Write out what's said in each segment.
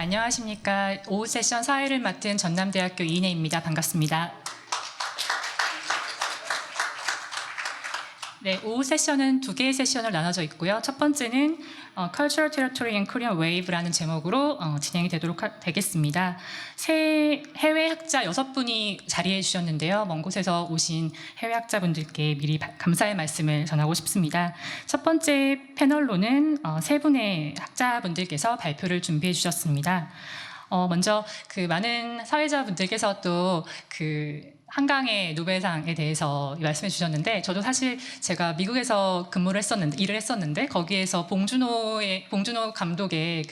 안녕하십니까. 오후세션 사회를 맡은 전남대학교 이인혜입니다. 반갑습니다. 네, 오후 세션은 두 개의 세션을 나눠져 있고요. 첫 번째는 Cultural Territory in Korean Wave라는 제목으로 진행이 되겠습니다. 새 해외 학자 6분이 자리해 주셨는데요. 먼 곳에서 오신 해외 학자분들께 미리 감사의 말씀을 전하고 싶습니다. 첫 번째 패널로는 세 분의 학자분들께서 발표를 준비해 주셨습니다. 먼저 많은 사회자분들께서 또 한강의 노벨상에 대해서 말씀해 주셨는데, 저도 사실 제가 미국에서 일을 했었는데 거기에서 봉준호 감독의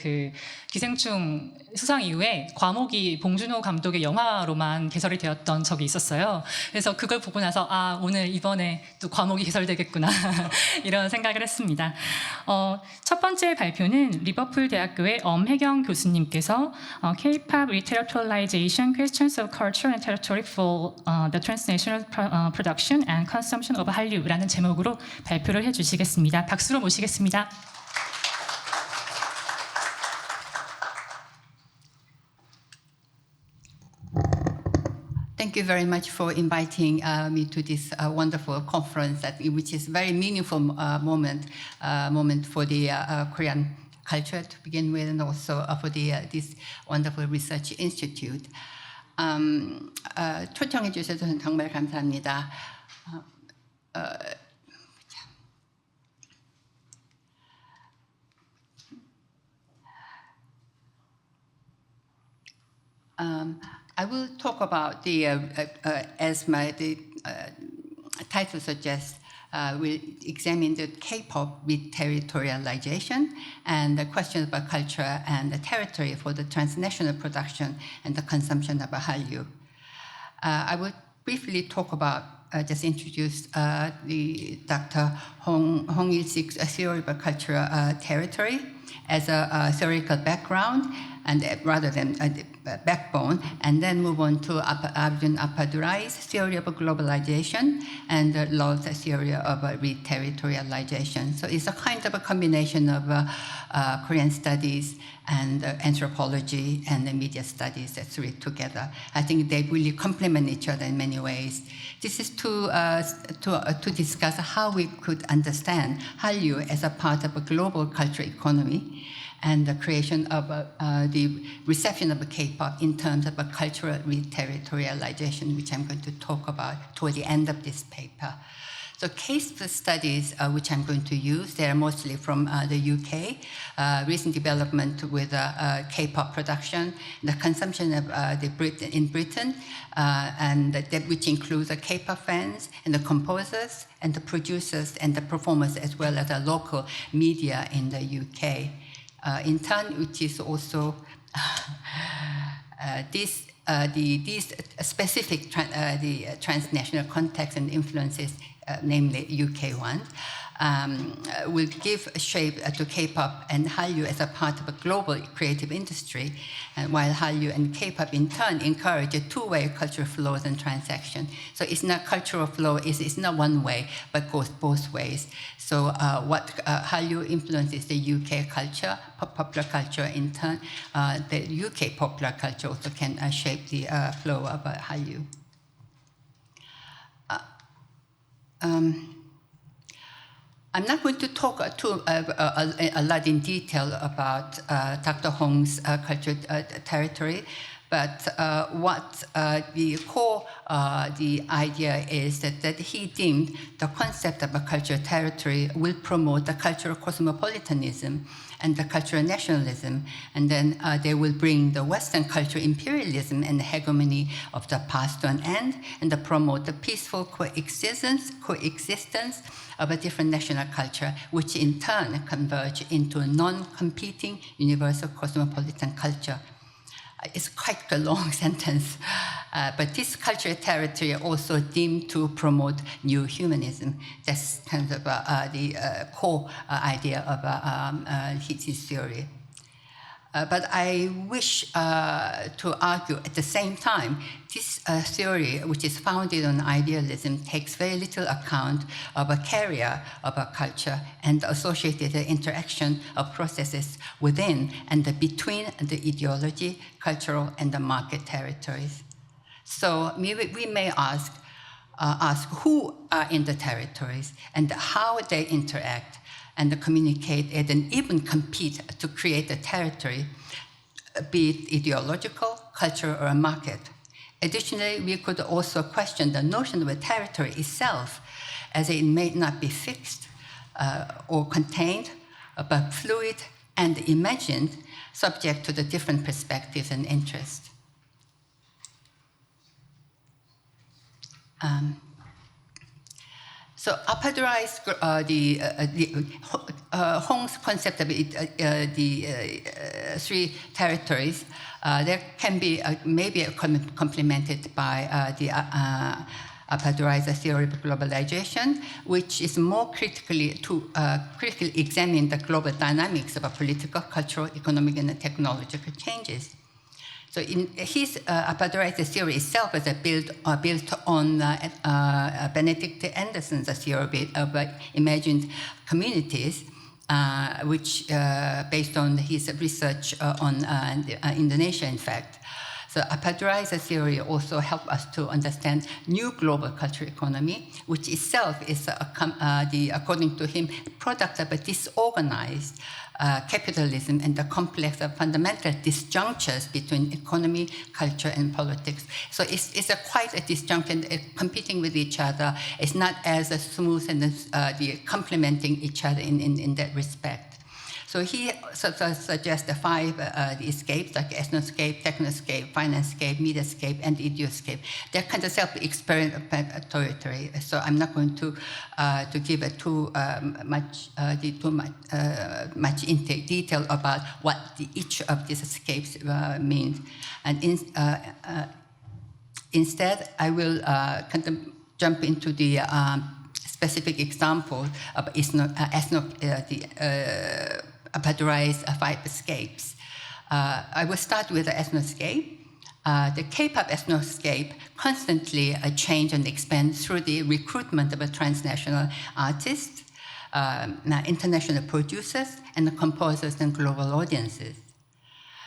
기생충 수상 이후에 과목이 봉준호 감독의 영화로만 개설이 되었던 적이 있었어요. 그래서 그걸 보고 나서 이번에 또 과목이 개설되겠구나 이런 생각을 했습니다. 첫 번째 발표는 리버풀 대학교의 엄혜경 교수님께서 K-pop Reterritorialization: Questions of Culture and Territory for the Transnational Production and Consumption of 한류라는 제목으로 발표를 해주시겠습니다. 박수로 모시겠습니다. Thank you very much for inviting me to this wonderful conference, which is a very meaningful moment for the Korean culture to begin with, and also for this wonderful research institute. 초청해 주셔서 정말 감사합니다. I will talk about as the title suggests, we'll examine the K-pop with territorialization and the questions about culture and the territory for the transnational production and the consumption of Hallyu. I will briefly talk about, just introduce the Dr. Hong Il-sik's theory about cultural territory as a theoretical background, and rather than a backbone, and then move on to Arjun Appadurai's theory of globalization and Lowell's theory of reterritorialization. So it's a kind of a combination of Korean studies and anthropology and media studies, the three together. I think they really complement each other in many ways. This is to discuss how we could understand Hallyu as a part of a global cultural economy, and the creation of the reception of K-pop in terms of a cultural reterritorialization, which I'm going to talk about toward the end of this paper. So case studies which I'm going to use, they're mostly from the UK, recent development with K-pop production, the consumption of in Britain, and which includes the K-pop fans and the composers and the producers and the performers, as well as the local media in the UK. In turn, which is also these specific transnational contexts and influences, namely UK ones, will give shape to K-pop and Hallyu as a part of a global creative industry, and while Hallyu and K-pop in turn encourage a two-way cultural flows and transaction. So it's not cultural flow, it's not one way, but goes both ways. So what Hallyu influences the UK culture, popular culture in turn, the UK popular culture also can shape the flow of Hallyu. I'm not going to talk a lot in detail about Dr. Hong's cultural territory, but what the core the idea is that he deemed the concept of a cultural territory will promote the cultural cosmopolitanism and the cultural nationalism, and then they will bring the Western cultural imperialism and the hegemony of the past to an end, and to promote the peaceful coexistence of a different national culture, which in turn converge into a non-competing universal cosmopolitan culture. It's quite a long sentence, but this cultural territory also deemed to promote new humanism. That's kind of the core idea of his theory. But I wish to argue at the same time, this theory, which is founded on idealism, takes very little account of a carrier of a culture and the associated interaction of processes within and between the ideology, cultural, and the market territories. So we may ask who are in the territories and how they interact and communicate and even compete to create a territory, be it ideological, cultural, or a market. Additionally, we could also question the notion of a territory itself, as it may not be fixed or contained, but fluid and imagined, subject to the different perspectives and interests. So I popularized Hong's concept of the three territories. There can be maybe complemented by the popularized theory of globalization, which is more critically examine the global dynamics of political, cultural, economic, and technological changes. So in his popularized theory itself is built on Benedict Anderson's theory of imagined communities, which based on his research on Indonesia, in fact. So a popularized theory also helped us to understand new global cultural economy, which itself is, according to him, product of a disorganized capitalism and the complex of fundamental disjunctures between economy, culture, and politics. So it's quite a disjunction, competing with each other. It's not as smooth and complementing each other in that respect. So he suggests the five escapes, like ethnoscape, technoscape, financescape, mediascape, and ideoscape. They're kind of self-explanatory. So I'm not going to give too much into detail about what each of these escapes means. And instead, I will kind of jump into the specific example of popularized five escapes. I will start with the ethnoscape. The K-pop ethnoscape constantly change and expand through the recruitment of transnational artists, international producers, and composers and global audiences.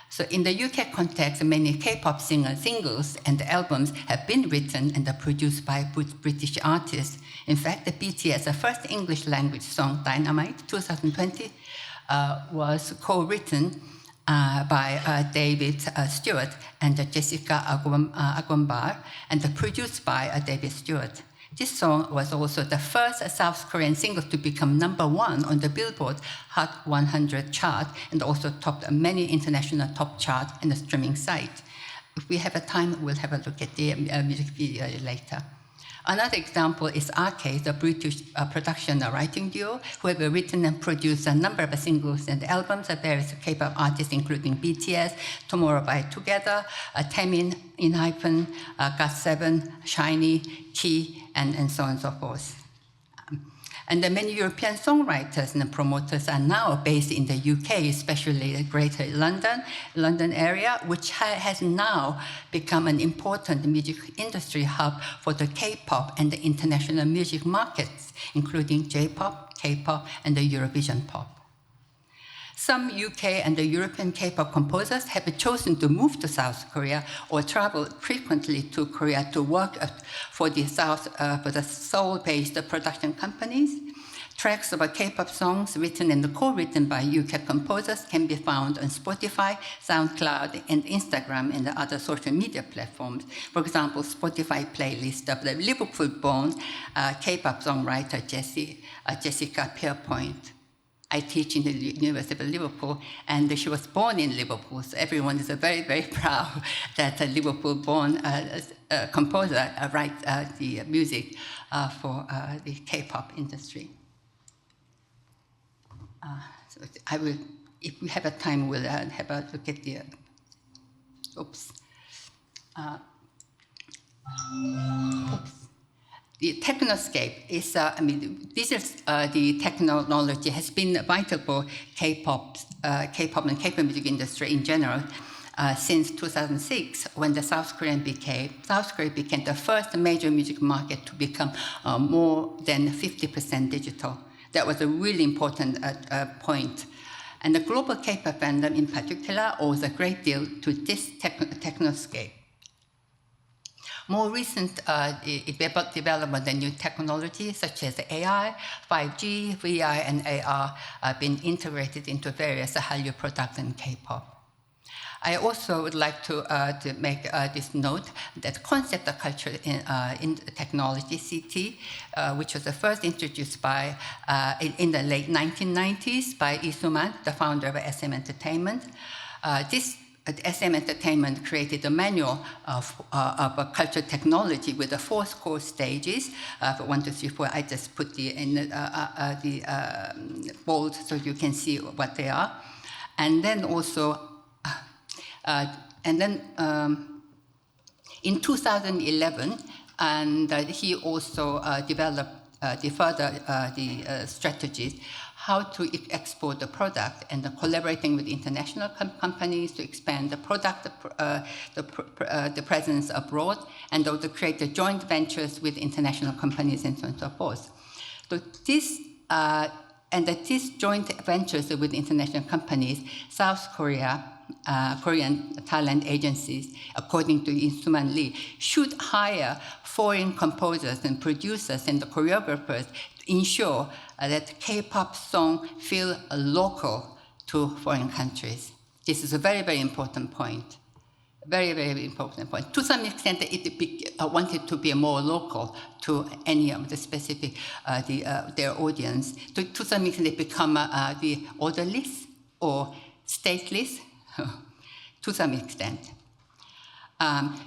So in the UK context, many K-pop singles and albums have been written and produced by British artists. In fact, the BTS, the first English language song, Dynamite, 2020, was co-written by David Stewart and Jessica Agwambar, and produced by David Stewart. This song was also the first South Korean single to become #1 on the Billboard Hot 100 chart, and also topped many international top charts and the streaming site. If we have a time, we'll have a look at the music video later. Another example is Arcade, a British production writing duo who have written and produced a number of singles and albums of various K-pop artists, including BTS, Tomorrow by Together, Taemin, ENHYPEN, GOT7, SHINee, Key, and so on and so forth. And many European songwriters and promoters are now based in the UK, especially the Greater London area, which has now become an important music industry hub for the K-pop and the international music markets, including J-pop, K-pop, and the Eurovision pop. Some UK and the European K-pop composers have chosen to move to South Korea or travel frequently to Korea to work for the Seoul-based production companies. Tracks of K-pop songs written and co-written by UK composers can be found on Spotify, SoundCloud, and Instagram and other social media platforms. For example, Spotify playlist of the Liverpool-born K-pop songwriter Jessica Pierpoint. I teach in the University of Liverpool, and she was born in Liverpool, so everyone is very, very proud that a Liverpool-born composer writes the music for the K-pop industry. So I will, if we have a time, we'll have a look at the, the technoscape is, this is the technology has been vital for K-pop and K-pop music industry in general since 2006, when South Korea became the first major music market to become more than 50% digital. That was a really important point. And the global K-pop fandom in particular owes a great deal to this technoscape. More recent development and new technologies such as AI, 5G, VR, and AR have been integrated into various Hallyu products in K-pop. I also would like to make this note that concept of culture in technology, CT, which was first introduced by, in the late 1990s by Lee Soo-man, the founder of SM Entertainment. This SM Entertainment created a manual of culture technology with the 4 core stages. 1, 2, 3, 4. I just put the bold so you can see what they are. And then also, in 2011, and he also developed the strategies how to export the product and collaborating with international companies to expand the product, the presence abroad, and also create the joint ventures with international companies and so on and so forth. So this, these joint ventures with international companies, South Korea, Korean talent agencies, according to Lee Soo-man Lee, should hire foreign composers and producers and the choreographers to ensure that K-pop songs feel local to foreign countries. This is a very, very important point. Very, very important point. To some extent, it wanted to be more local to any of the specific, their audience. To some extent, it become the orderless or stateless, to some extent.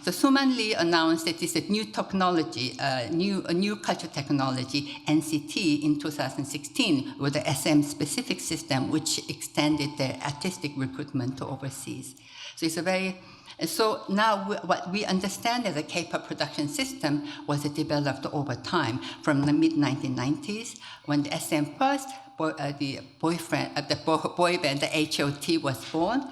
So Soo-man Lee announced that this is a new technology, a new culture technology, NCT, in 2016 with the SM-specific system, which extended their artistic recruitment to overseas. So it's a very, so now what we understand as a K-pop production system was developed over time from the mid-1990s when the SM first, the boy band, the HOT, was born.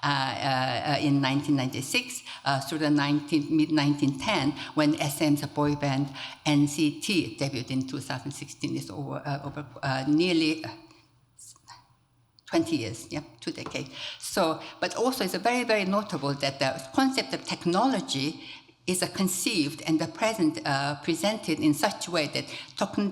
In 1996 through the mid-1910 when SM's boy band NCT debuted in 2016. It's over nearly 20 years, 2 decades. So, but also it's very, very notable that the concept of technology is conceived and presented in such a way that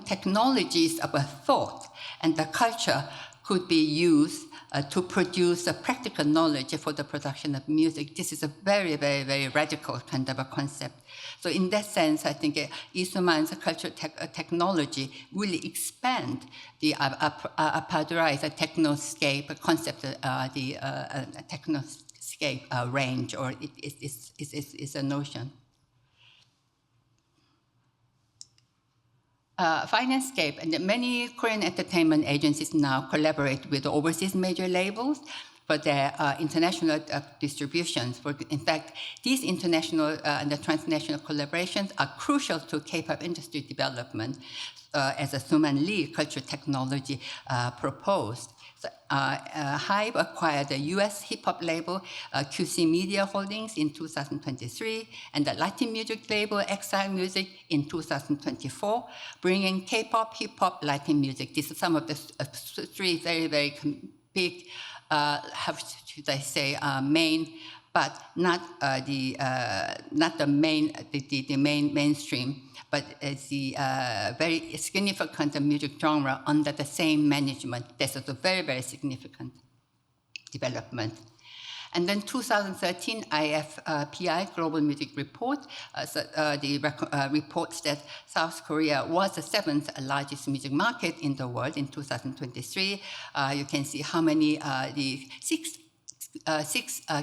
technologies of a thought and the culture could be used to produce a practical knowledge for the production of music. This is a very, very, very radical kind of a concept. So in that sense, I think Lee Soo-man's cultural technology really expand the apparatus, the technoscape concept, the technoscape range, or it's a notion. Financescape and many Korean entertainment agencies now collaborate with overseas major labels for their international distributions. In fact, these international and the transnational collaborations are crucial to K-pop industry development, as a Soo-man Lee culture technology proposed. So, HYBE acquired the US hip-hop label QC Media Holdings in 2023 and the Latin music label Exile Music in 2024, bringing K-pop, hip-hop, Latin music. These are some of the 3 very, very big, how should I say, main, but not the main mainstream, but it's the very significant music genre under the same management. This is a very, very significant development. And then 2013 IFPI Global Music Report reports that South Korea was the 7th largest music market in the world in 2023. You can see how many, the six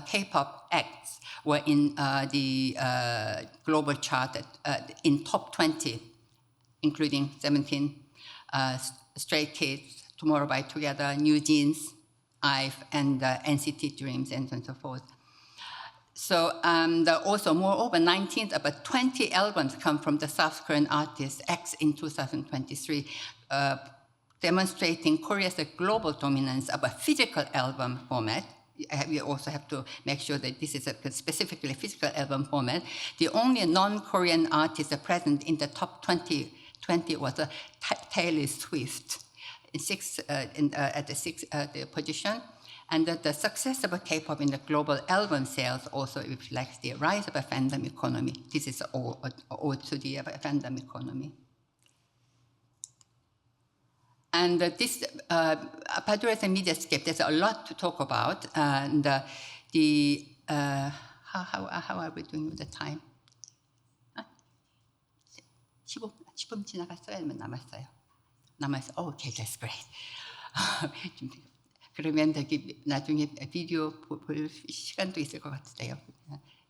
K-pop acts were in the global chart in top 20, including 17, Stray Kids, Tomorrow by Together, New Jeans, IVE, and NCT Dreams, and so forth. So also, moreover, 19 about 20 albums come from the South Korean artist X in 2023, demonstrating Korea's global dominance of a physical album format. We also have to make sure that this is a specifically physical album format. The only non-Korean artist present in the top 20 was Taylor Swift, at the sixth position. And the success of K-pop in the global album sales also reflects the rise of a fandom economy. This is all to the fandom economy. And this Padure's Mediascape, there's a lot to talk about. And how are we doing with the time? 10분 지나갔어요? 아니면 남았어요? 남았어요. Okay, that's great. 그러면 되게 나중에 비디오 볼 시간도 있을 것 같은데요.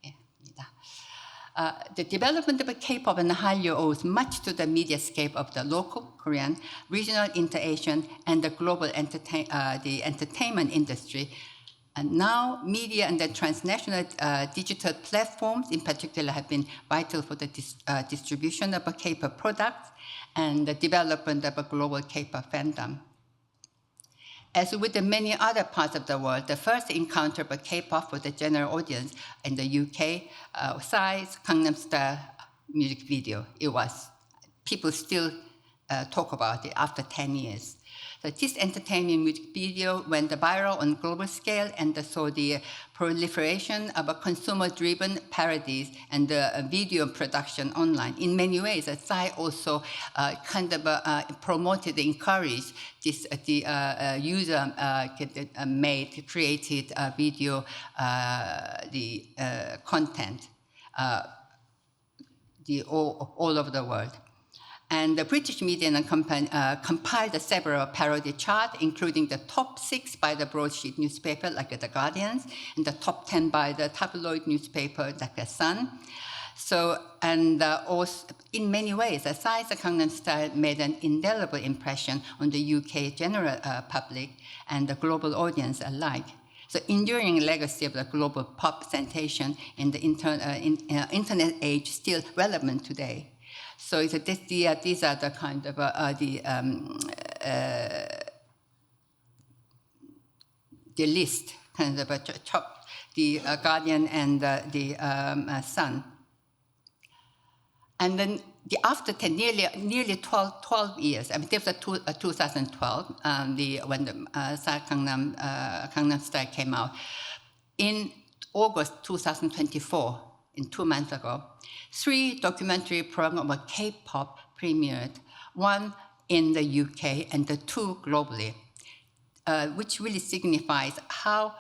예, the development of K-pop and Hallyu owes much to the mediascape of the local Korean, regional inter-Asian, and the global entertainment industry. And now, media and the transnational digital platforms, in particular, have been vital for the distribution of K-pop products and the development of a global K-pop fandom. As with the many other parts of the world, the first encounter of K-pop for the general audience in the UK, Psy's Gangnam Style music video. It was, people still talk about it after 10 years. So this entertaining music video went viral on global scale and saw the proliferation of consumer-driven parodies and video production online. In many ways, Psy also promoted, encouraged this user-made, created video, content all over the world. And the British media compiled several parody charts, including the top 6 by the broadsheet newspaper, like The Guardian, and the top 10 by the tabloid newspaper, like The Sun. So, and also, in many ways, Psy's Gangnam Style made an indelible impression on the UK general public and the global audience alike. So, enduring legacy of the global pop sensation in the internet age, still relevant today. So these are the kind of the list, kind of top, the Guardian and the Sun. And then after nearly 12 years, I mean, this was 2012, when the Gangnam Style came out. In August 2024, in 2 months ago, 3 documentary programs about K-pop premiered, 1 in the UK and 2 globally, which really signifies how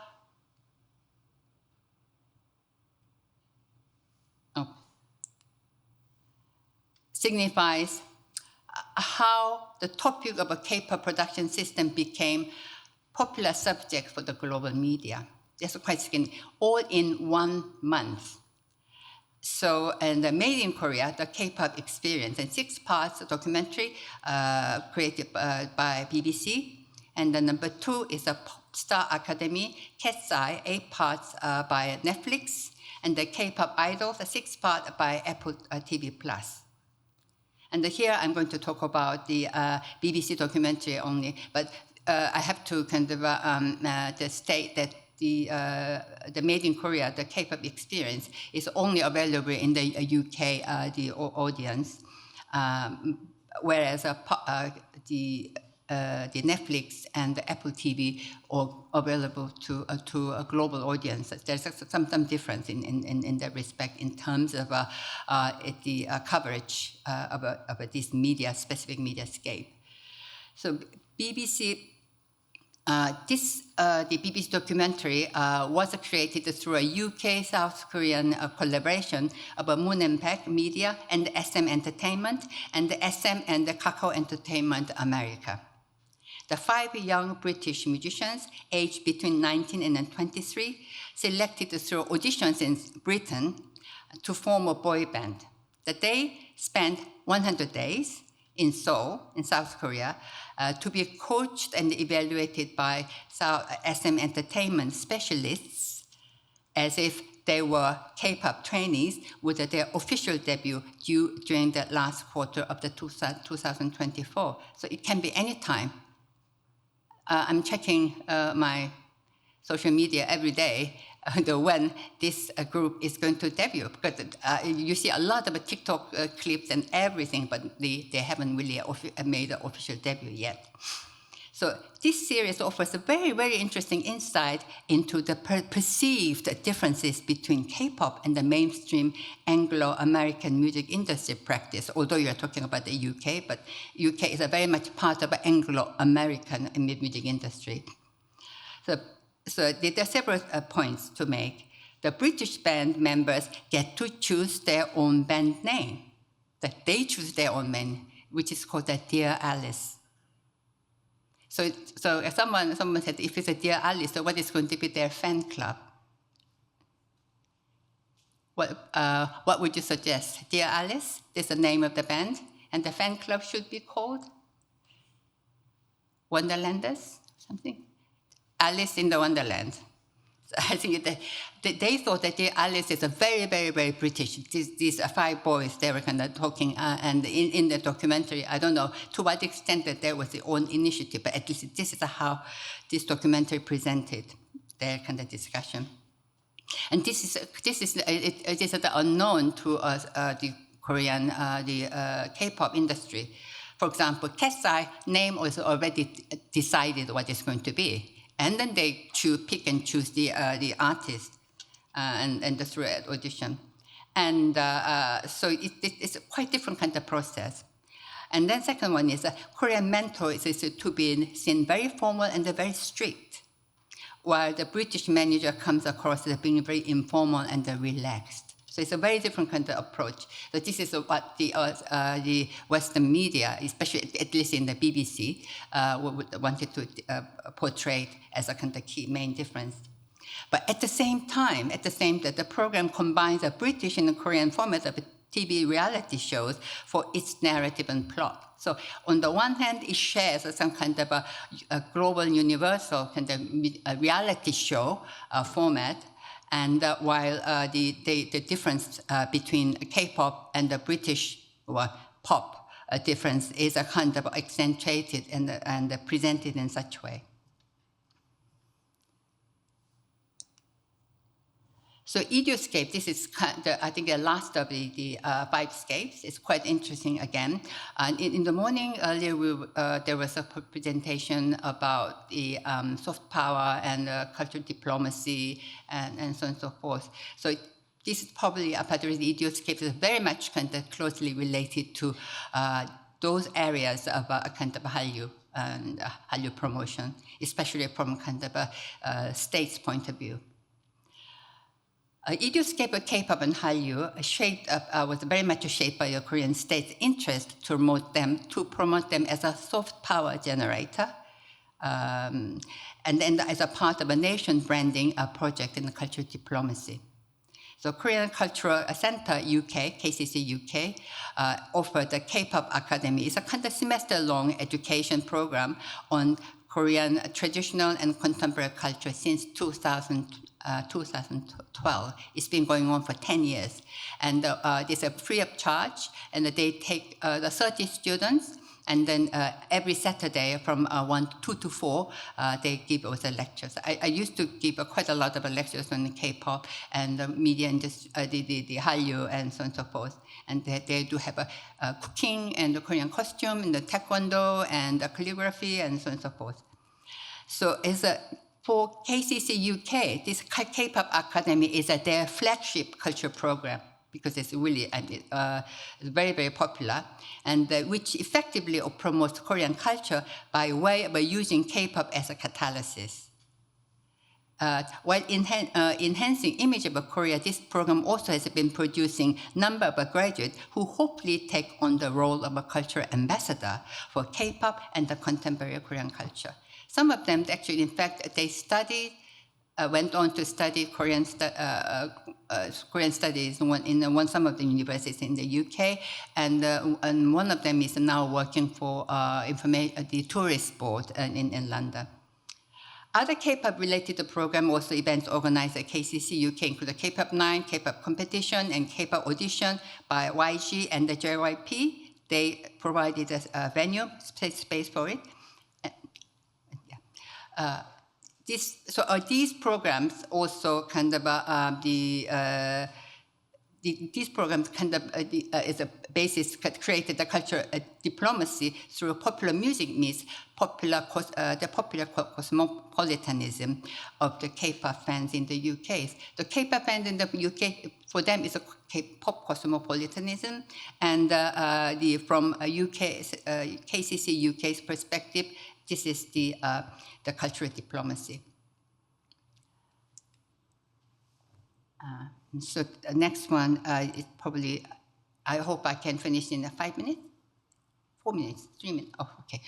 the topic of a K-pop production system became popular subject for the global media. That's quite significant, all in 1 month. So, and Made in Korea, the K-pop experience, and 6 parts documentary created by BBC. And the number 2 is a Pop Star Academy, Cat's Eye, 8 parts by Netflix. And the K-pop Idols, 6 parts by Apple TV+. And here I'm going to talk about the BBC documentary only, but I have to kind of state that the Made in Korea, the K-pop experience, is only available in the UK, the audience, whereas the Netflix and the Apple TV are available to a global audience. There's some difference in that respect in terms of the coverage of this specific mediascape. So BBC. The BBC documentary was created through a UK-South Korean collaboration of Moon and Peck Media and SM Entertainment and the SM and the Kakao Entertainment America. The 5 young British musicians, aged between 19 and 23, selected through auditions in Britain to form a boy band. They spent 100 days in Seoul, in South Korea, to be coached and evaluated by SM Entertainment specialists as if they were K-pop trainees with their official debut due during the last quarter of the 2024. So it can be any time. I'm checking my social media every day when this group is going to debut, because you see a lot of TikTok clips and everything, but they haven't really made an official debut yet. So this series offers a very, very interesting insight into the perceived differences between K-pop and the mainstream Anglo-American music industry practice, although you're talking about the UK, but UK is a very much part of the Anglo-American music industry. So there are several points to make. The British band members get to choose their own band name, that they choose their own name, which is called the Dear Alice. So someone said, if it's a Dear Alice, so what is going to be their fan club? What would you suggest? Dear Alice is the name of the band, and the fan club should be called Wonderlanders, something? Alice in the Wonderland. So I think that they thought that Dear Alice is a very, very, very British. These 5 boys, they were kind of talking, and in the documentary, I don't know to what extent that there was their own initiative, but at least this is how this documentary presented their kind of discussion. And this is unknown to us, the Korean, the K-pop industry. For example, Tessai name was already decided what it's going to be. And then they pick and choose the artist and through audition. And so it's a quite different kind of process. And then second one is Korean mentor is to be seen very formal and very strict, while the British manager comes across as being very informal and relaxed. So it's a very different kind of approach. So this is what the Western media, especially at least in the BBC, wanted to portray as a kind of key main difference. But at the same time, the program combines a British and a Korean format of TV reality shows for its narrative and plot. So on the one hand, it shares some kind of a global universal kind of reality show format. And while the difference between K-pop and the British pop difference is a kind of accentuated and presented in such way. So Idioscape, this is I think the last of the 5 scapes. It's quite interesting again. In the morning earlier, there was a presentation about the soft power and cultural diplomacy and so on and so forth. So this is probably a part of the Idioscape is very much kind of closely related to those areas of a kind of Hallyu and Hallyu promotion, especially from kind of a state's point of view. Idioscape of K-pop and Hallyu was very much shaped by the Korean state's interest to promote them as a soft power generator, and then as a part of a nation branding project in cultural diplomacy. So Korean Cultural Center UK, KCC UK, offered the K-pop Academy. It's a kind of semester-long education program on Korean traditional and contemporary culture since 2012. It's been going on for 10 years. And it's free of charge, and they take the 30 students, and then every Saturday from 2 to 4, they give us lectures. I used to give quite a lot of lectures on K-pop and the media industry, the Hallyu and so on and so forth. And they do have a cooking and the Korean costume and the taekwondo and the calligraphy and so on and so forth. So for KCC UK, this K-pop Academy is their flagship culture program because it's really very, very popular, and which effectively promotes Korean culture by way of using K-pop as a catalysis. While enhancing image of Korea, this program also has been producing a number of graduates who hopefully take on the role of a cultural ambassador for K-pop and the contemporary Korean culture. Some of them actually, in fact, they went on to study Korean studies in some of the universities in the UK, and one of them is now working for the tourist board in London. Other K-pop related program, also events organized at KCC UK, include the K-pop 9, K-pop competition, and K-pop audition by YG and the JYP. They provided a venue, space for it. These programs also kind of these programs kind of is a basis created the cultural diplomacy through popular music meets the popular cosmopolitanism of the K-pop fans in the UK. The K-pop fans in the UK, for them, is a K-pop cosmopolitanism, and from KCC UK's perspective, this is the cultural diplomacy. So the next one is probably, I hope I can finish in 5 minutes, 4 minutes, 3 minutes. Oh, okay.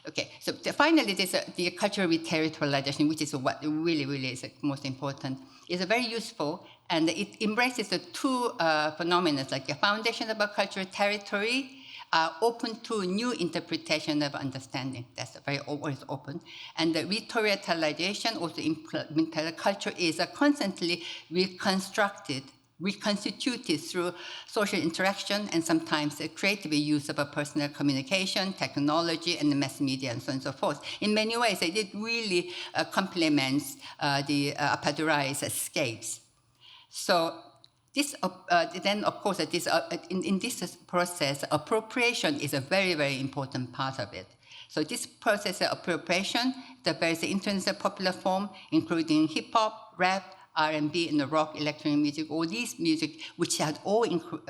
Okay, so finally, there's the cultural territorialization, which is what really is most important. It's very useful, and it embraces the two phenomena, like the foundation of a cultural territory are open to new interpretation of understanding. That's very always open. And the retorialization, also implemented culture, is constantly reconstituted through social interaction and sometimes the creative use of a personal communication, technology, and the mass media, and so on and so forth. In many ways, it really complements the Appadurais escapes. So this, then, of course, in this process, appropriation is a very important part of it. So this process of appropriation, the various international popular form, including hip-hop, rap, R&B, and the rock, electronic music, all these music, which are all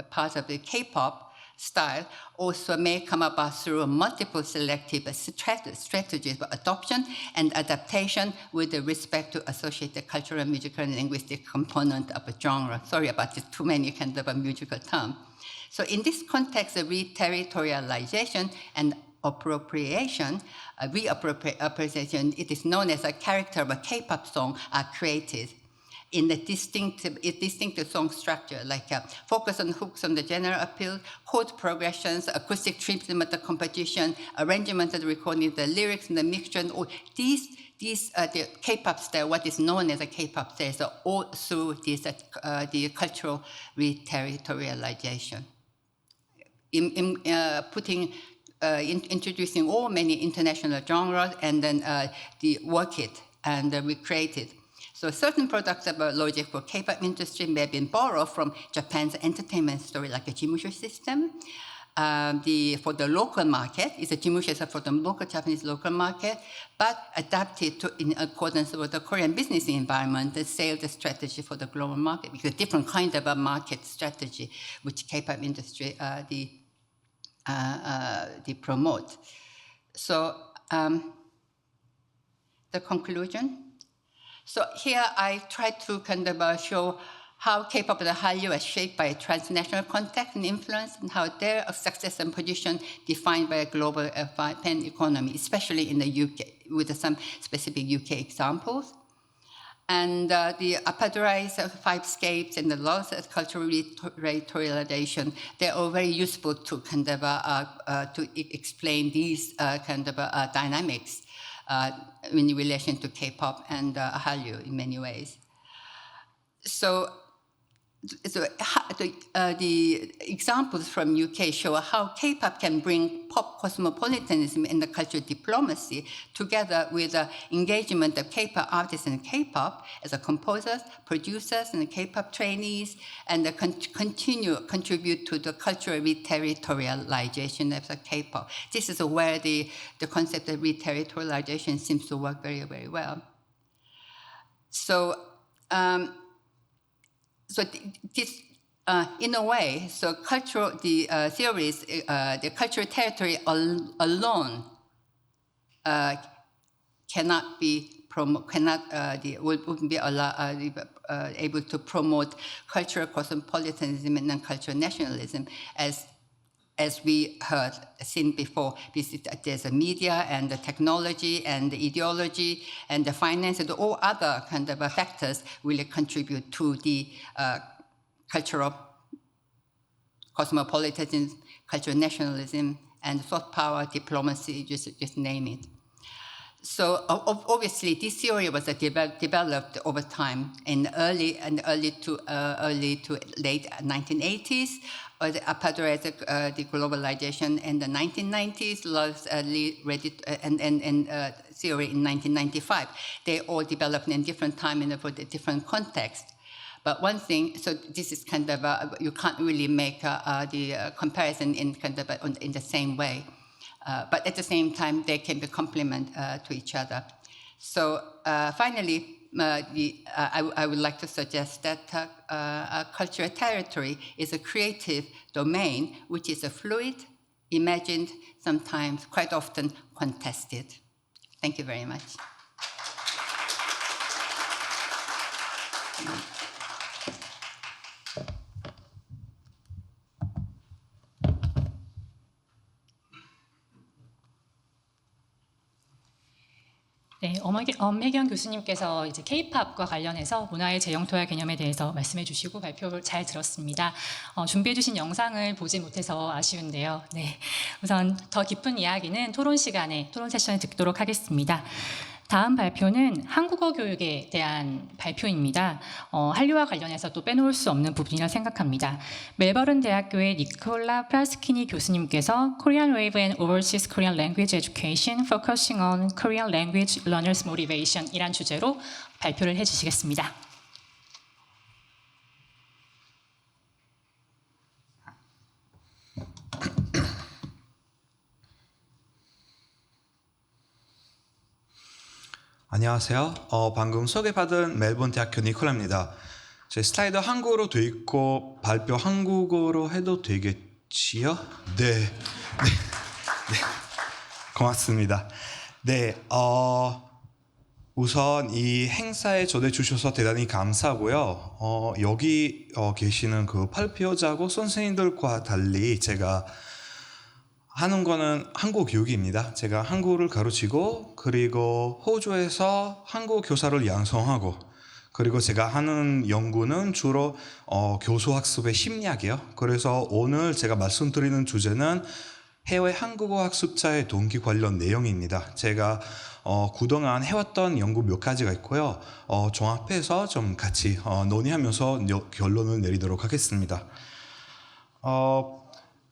part of the K-pop style, also may come about through multiple selective strategies of adoption and adaptation with respect to associated cultural, musical, and linguistic component of a genre. Sorry about this, too many kind of a musical term. So in this context of reterritorialization and appropriation, reappropriation, it is known as a character of a K-pop song are created in the distinctive song structure, like focus on hooks on the general appeal, chord progressions, acoustic treatment of the composition, arrangement of the recording, the lyrics and the mixture, and all these the K-pop style, what is known as a K-pop style, so all through this the cultural reterritorialization, introducing all many international genres, and then work it and recreate it. So certain products of logic for K-pop industry may have been borrowed from Japan's entertainment story, like a jimusho system. For the local market, it's a jimusho for the local Japanese local market, but adapted to in accordance with the Korean business environment, the sales strategy for the global market, because different kind of a market strategy which K-pop industry they promote. So the conclusion. So here I try to kind of show how K-pop and Hallyu are shaped by a transnational context and influence, and how their success and position defined by a global pan economy, especially in the UK, with some specific UK examples. And the Appadurais Fivescapes and the laws of cultural retorialization, they're all very useful to kind of to explain these kind of dynamics in relation to K-pop and Hallyu in many ways. So the examples from UK show how K-pop can bring pop cosmopolitanism and the cultural diplomacy together with the engagement of K-pop artists and K-pop as a composers, producers, and K-pop trainees, and contribute to the cultural reterritorialization of the K-pop. This is where the concept of reterritorialization seems to work very, very well. So. So this, in a way, so cultural theories, the cultural territory alone wouldn't be able to promote cultural cosmopolitanism and cultural nationalism, as we heard, seen before. There's the media and the technology and the ideology and the finance and all other kind of factors really contribute to the cultural cosmopolitanism, cultural nationalism, and soft power, diplomacy, just name it. So obviously, this theory was developed over time in early to late 1980s. Padre, the globalization in the 1990s, Love's and theory in 1995. They all developed in different time and for the different context. But one thing, so this is kind of you can't really make the comparison in kind of in the same way. But at the same time, they can be complement to each other. So finally, I would like to suggest that cultural territory is a creative domain which is a fluid, imagined, sometimes, quite often, contested. Thank you very much. 네, 엄혜경 교수님께서 이제 K-팝과 관련해서 문화의 재영토화 개념에 대해서 말씀해 주시고 발표를 잘 들었습니다. 준비해 주신 영상을 보지 못해서 아쉬운데요. 네, 우선 더 깊은 이야기는 토론 시간에, 토론 세션에 듣도록 하겠습니다. 다음 발표는 한국어 교육에 대한 발표입니다. 한류와 관련해서 또 빼놓을 수 없는 부분이라 생각합니다. 멜버른 대학교의 니콜라 프라스키니 교수님께서 Korean Wave and Overseas Korean Language Education Focusing on Korean Language Learners Motivation 이란 주제로 발표를 해주시겠습니다. 안녕하세요. 방금 소개받은 멜번 대학교 니콜라입니다. 제 슬라이드 한국어로 돼 있고 발표 한국어로 해도 되겠지요? 네. 고맙습니다. 네. 우선 이 행사에 초대해 주셔서 대단히 감사하고요. 여기 계시는 그 발표자고 선생님들과 달리 제가 하는 거는 한국 교육입니다. 제가 한국어를 가르치고 그리고 호주에서 한국 교사를 양성하고 그리고 제가 하는 연구는 주로 교수학습의 심리학이에요. 그래서 오늘 제가 말씀드리는 주제는 해외 한국어 학습자의 동기 관련 내용입니다. 제가 그동안 해왔던 연구 몇 가지가 있고요. 종합해서 좀 같이 논의하면서 결론을 내리도록 하겠습니다.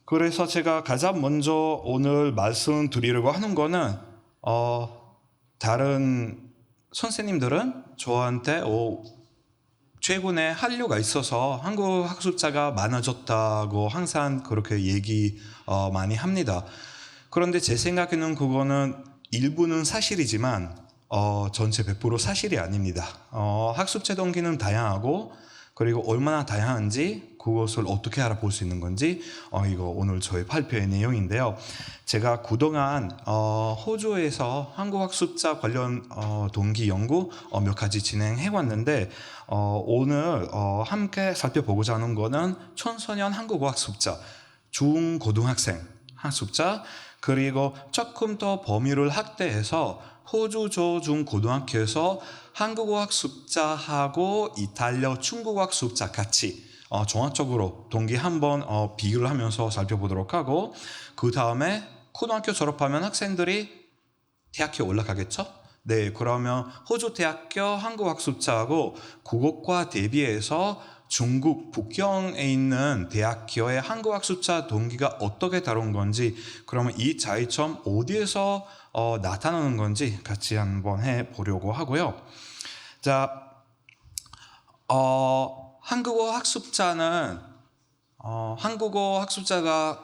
그래서 제가 가장 먼저 오늘 말씀드리려고 하는 거는 다른 선생님들은 저한테 최근에 한류가 있어서 한국 학습자가 많아졌다고 항상 그렇게 얘기 많이 합니다. 그런데 제 생각에는 그거는 일부는 사실이지만 전체 100% 사실이 아닙니다. 학습자 동기는 다양하고 그리고 얼마나 다양한지 그것을 어떻게 알아볼 수 있는 건지 이거 오늘 저희 발표의 내용인데요. 제가 그동안 호주에서 한국 학습자 관련 동기 연구 몇 가지 진행해 왔는데 오늘 함께 살펴보고자 하는 거는 청소년 한국어 학습자, 중고등학생 학습자 그리고 조금 더 범위를 확대해서 호주 저중고등학교에서 한국어 학습자하고 이탈리아 중국어 학습자 같이 종합적으로 동기 한번 비교를 하면서 살펴보도록 하고 그 다음에 고등학교 졸업하면 학생들이 대학교 올라가겠죠? 네, 그러면 호주 대학교 한국어 학습자하고 그것과 대비해서 중국 북경에 있는 대학교의 한국어 학습자 동기가 어떻게 다른 건지 그러면 이 차이점 어디에서 나타나는 건지 같이 한번 해보려고 하고요. 자, 한국어 학습자는 한국어 학습자가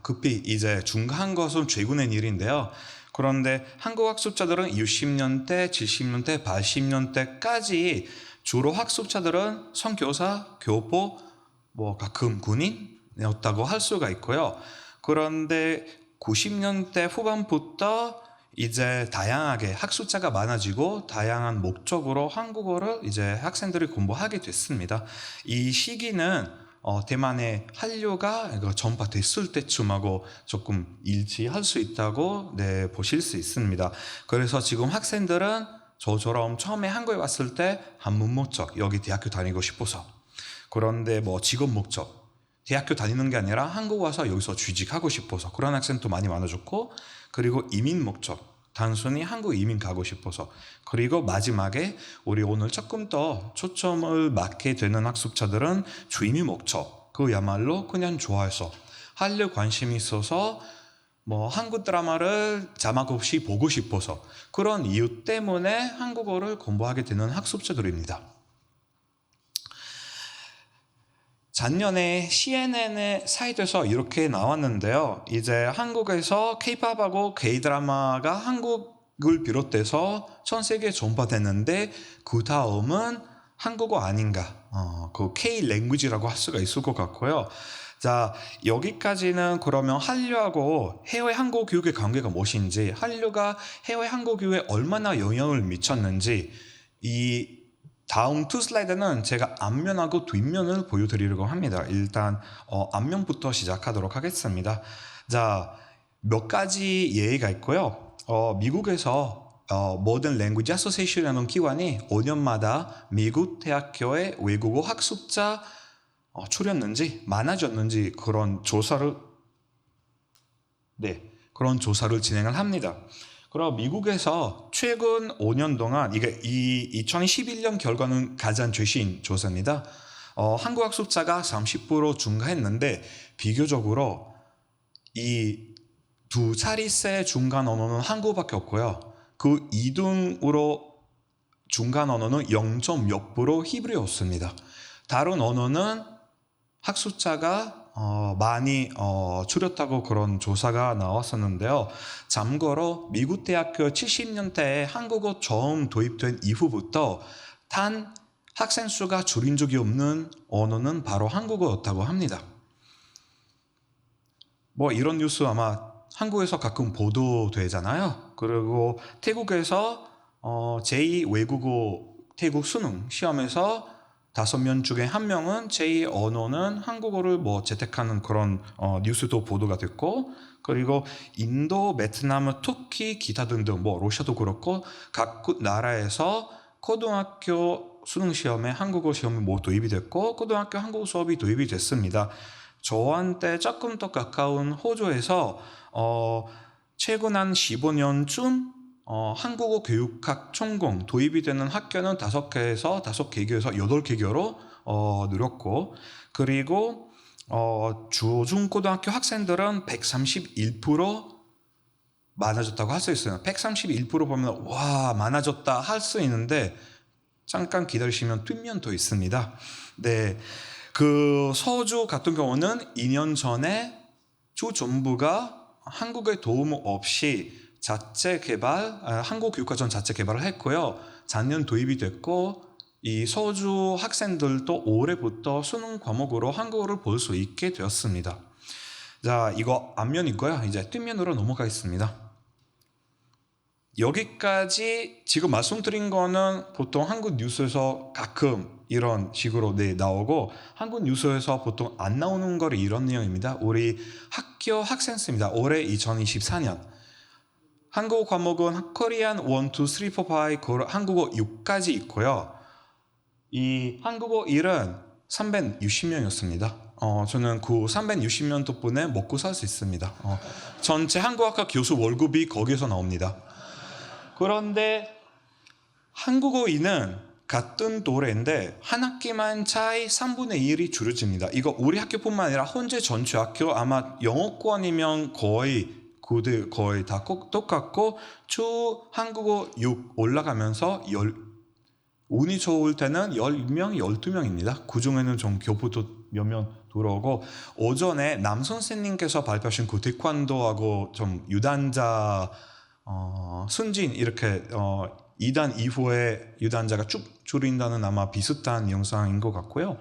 급히 이제 증가한 것은 최근의 일인데요. 그런데 한국어 학습자들은 60년대, 70년대, 80년대까지 주로 학습자들은 선교사, 교포, 가끔 군인이었다고 할 수가 있고요. 그런데 90년대 후반부터 이제 다양하게 학습자가 많아지고 다양한 목적으로 한국어를 이제 학생들이 공부하게 됐습니다. 이 시기는 대만의 한류가 전파됐을 때쯤하고 조금 일치할 수 있다고 보실 수 있습니다. 그래서 지금 학생들은 저처럼 처음에 한국에 왔을 때 한문 목적, 여기 대학교 다니고 싶어서 그런데 직업 목적, 대학교 다니는 게 아니라 한국 와서 여기서 취직하고 싶어서 그런 학생도 많이 많아졌고 그리고 이민 목적 단순히 한국 이민 가고 싶어서. 그리고 마지막에 우리 오늘 조금 더 초점을 맞게 되는 학습자들은 주임의 목적, 그야말로 그냥 좋아해서 한류 관심이 있어서 뭐 한국 드라마를 자막 없이 보고 싶어서 그런 이유 때문에 한국어를 공부하게 되는 학습자들입니다. 작년에 CNN의 사이트에서 이렇게 나왔는데요. 이제 한국에서 K-팝하고 K-드라마가 한국을 비롯해서 전 세계에 전파됐는데 그 다음은 한국어 아닌가, 그 K-랭귀지라고 할 수가 있을 것 같고요. 자, 여기까지는 그러면 한류하고 해외 한국 교육의 관계가 무엇인지, 한류가 해외 한국 교육에 얼마나 영향을 미쳤는지, 이 다음 두 슬라이드는 제가 앞면하고 뒷면을 보여드리려고 합니다. 일단 앞면부터 시작하도록 하겠습니다. 자, 몇 가지 예가 있고요. 미국에서 모던 랭귀지 어소시에이션이라는 기관이 5년마다 미국 대학교의 외국어 학습자 줄였는지 많아졌는지 그런 조사를 진행을 합니다. 그럼 미국에서 최근 5년 동안 이게 2011년 결과는 가장 최신 조사입니다. 한국 학습자가 30% 증가했는데 비교적으로 이 두 자릿수의 중간 언어는 한국어밖에 없고요. 그 2등으로 중간 언어는 0.몇% 히브리어였습니다. 다른 언어는 학습자가 많이 줄였다고 그런 조사가 나왔었는데요. 참고로 미국 대학교 70년대에 한국어 처음 도입된 이후부터 단 학생 수가 줄인 적이 없는 언어는 바로 한국어였다고 합니다. 뭐 이런 뉴스 아마 한국에서 가끔 보도되잖아요. 그리고 태국에서 제2 외국어 태국 수능 시험에서 5명 중에 1명은 제2 언어는 한국어를 뭐 채택하는 그런 뉴스도 보도가 됐고, 그리고 인도, 베트남, 터키, 기타 등등 뭐 러시아도 그렇고 각국 나라에서 고등학교 수능 시험에 한국어 시험이 뭐 도입이 됐고 고등학교 한국어 수업이 도입이 됐습니다. 저한테 조금 더 가까운 호주에서 최근 한 15년쯤 한국어 교육학 전공 도입이 되는 학교는 5개에서 8개교로 늘었고, 그리고 중고등학교 학생들은 131% 많아졌다고 할 수 있어요. 131% 보면 와 많아졌다 할 수 있는데 잠깐 기다리시면 뒷면 더 있습니다. 네, 그 서주 같은 경우는 2년 전에 주 정부가 한국의 도움 없이 자체 개발, 한국 교육과정 자체 개발을 했고요. 작년 도입이 됐고 이 서주 학생들도 올해부터 수능 과목으로 한국어를 볼 수 있게 되었습니다. 자, 이거 앞면이고요. 이제 뒷면으로 넘어가겠습니다. 여기까지 지금 말씀드린 거는 보통 한국 뉴스에서 가끔 이런 식으로 나오고 한국 뉴스에서 보통 안 나오는 거를 이런 내용입니다. 우리 학교 학생수입니다. 올해 2024년 한국어 과목은 코리안 1, 2, 3, 4, 5 한국어 6까지 있고요. 이 한국어 1은 360명이었습니다. 저는 그 360명 덕분에 먹고 살 수 있습니다. 전체 한국어학과 교수 월급이 거기서 나옵니다. 그런데 한국어 2는 같은 또래인데 한 학기만 차이 3분의 1이 줄어집니다. 이거 우리 학교뿐만 아니라 현재 전체 학교 아마 영어권이면 거의 다 똑같고 주 한국어 6 올라가면서 운이 좋을 때는 10명, 12명입니다. 그중에는 좀 교부도 몇 명 들어오고 오전에 남 선생님께서 발표하신 그 태권도하고 좀 유단자 순진 이렇게 2단 이후에 유단자가 쭉 줄인다는 아마 비슷한 영상인 것 같고요.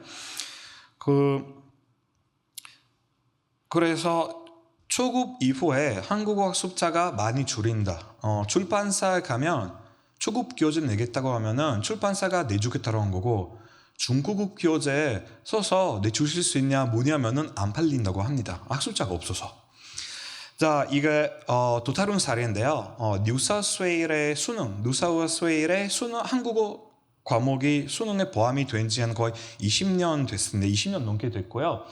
그래서 초급 이후에 한국어 학습자가 많이 줄인다. 출판사에 가면 초급 교재 내겠다고 하면은 출판사가 내주겠다고 한 거고 중고급 교재 써서 내주실 수 있냐 문의하면은 안 팔린다고 합니다. 학습자가 없어서. 자, 이게 또 다른 사례인데요. 뉴사우스웨일의 수능 한국어 과목이 수능에 포함이 된 지는 거의 20년 됐습니다. 20년 넘게 됐고요.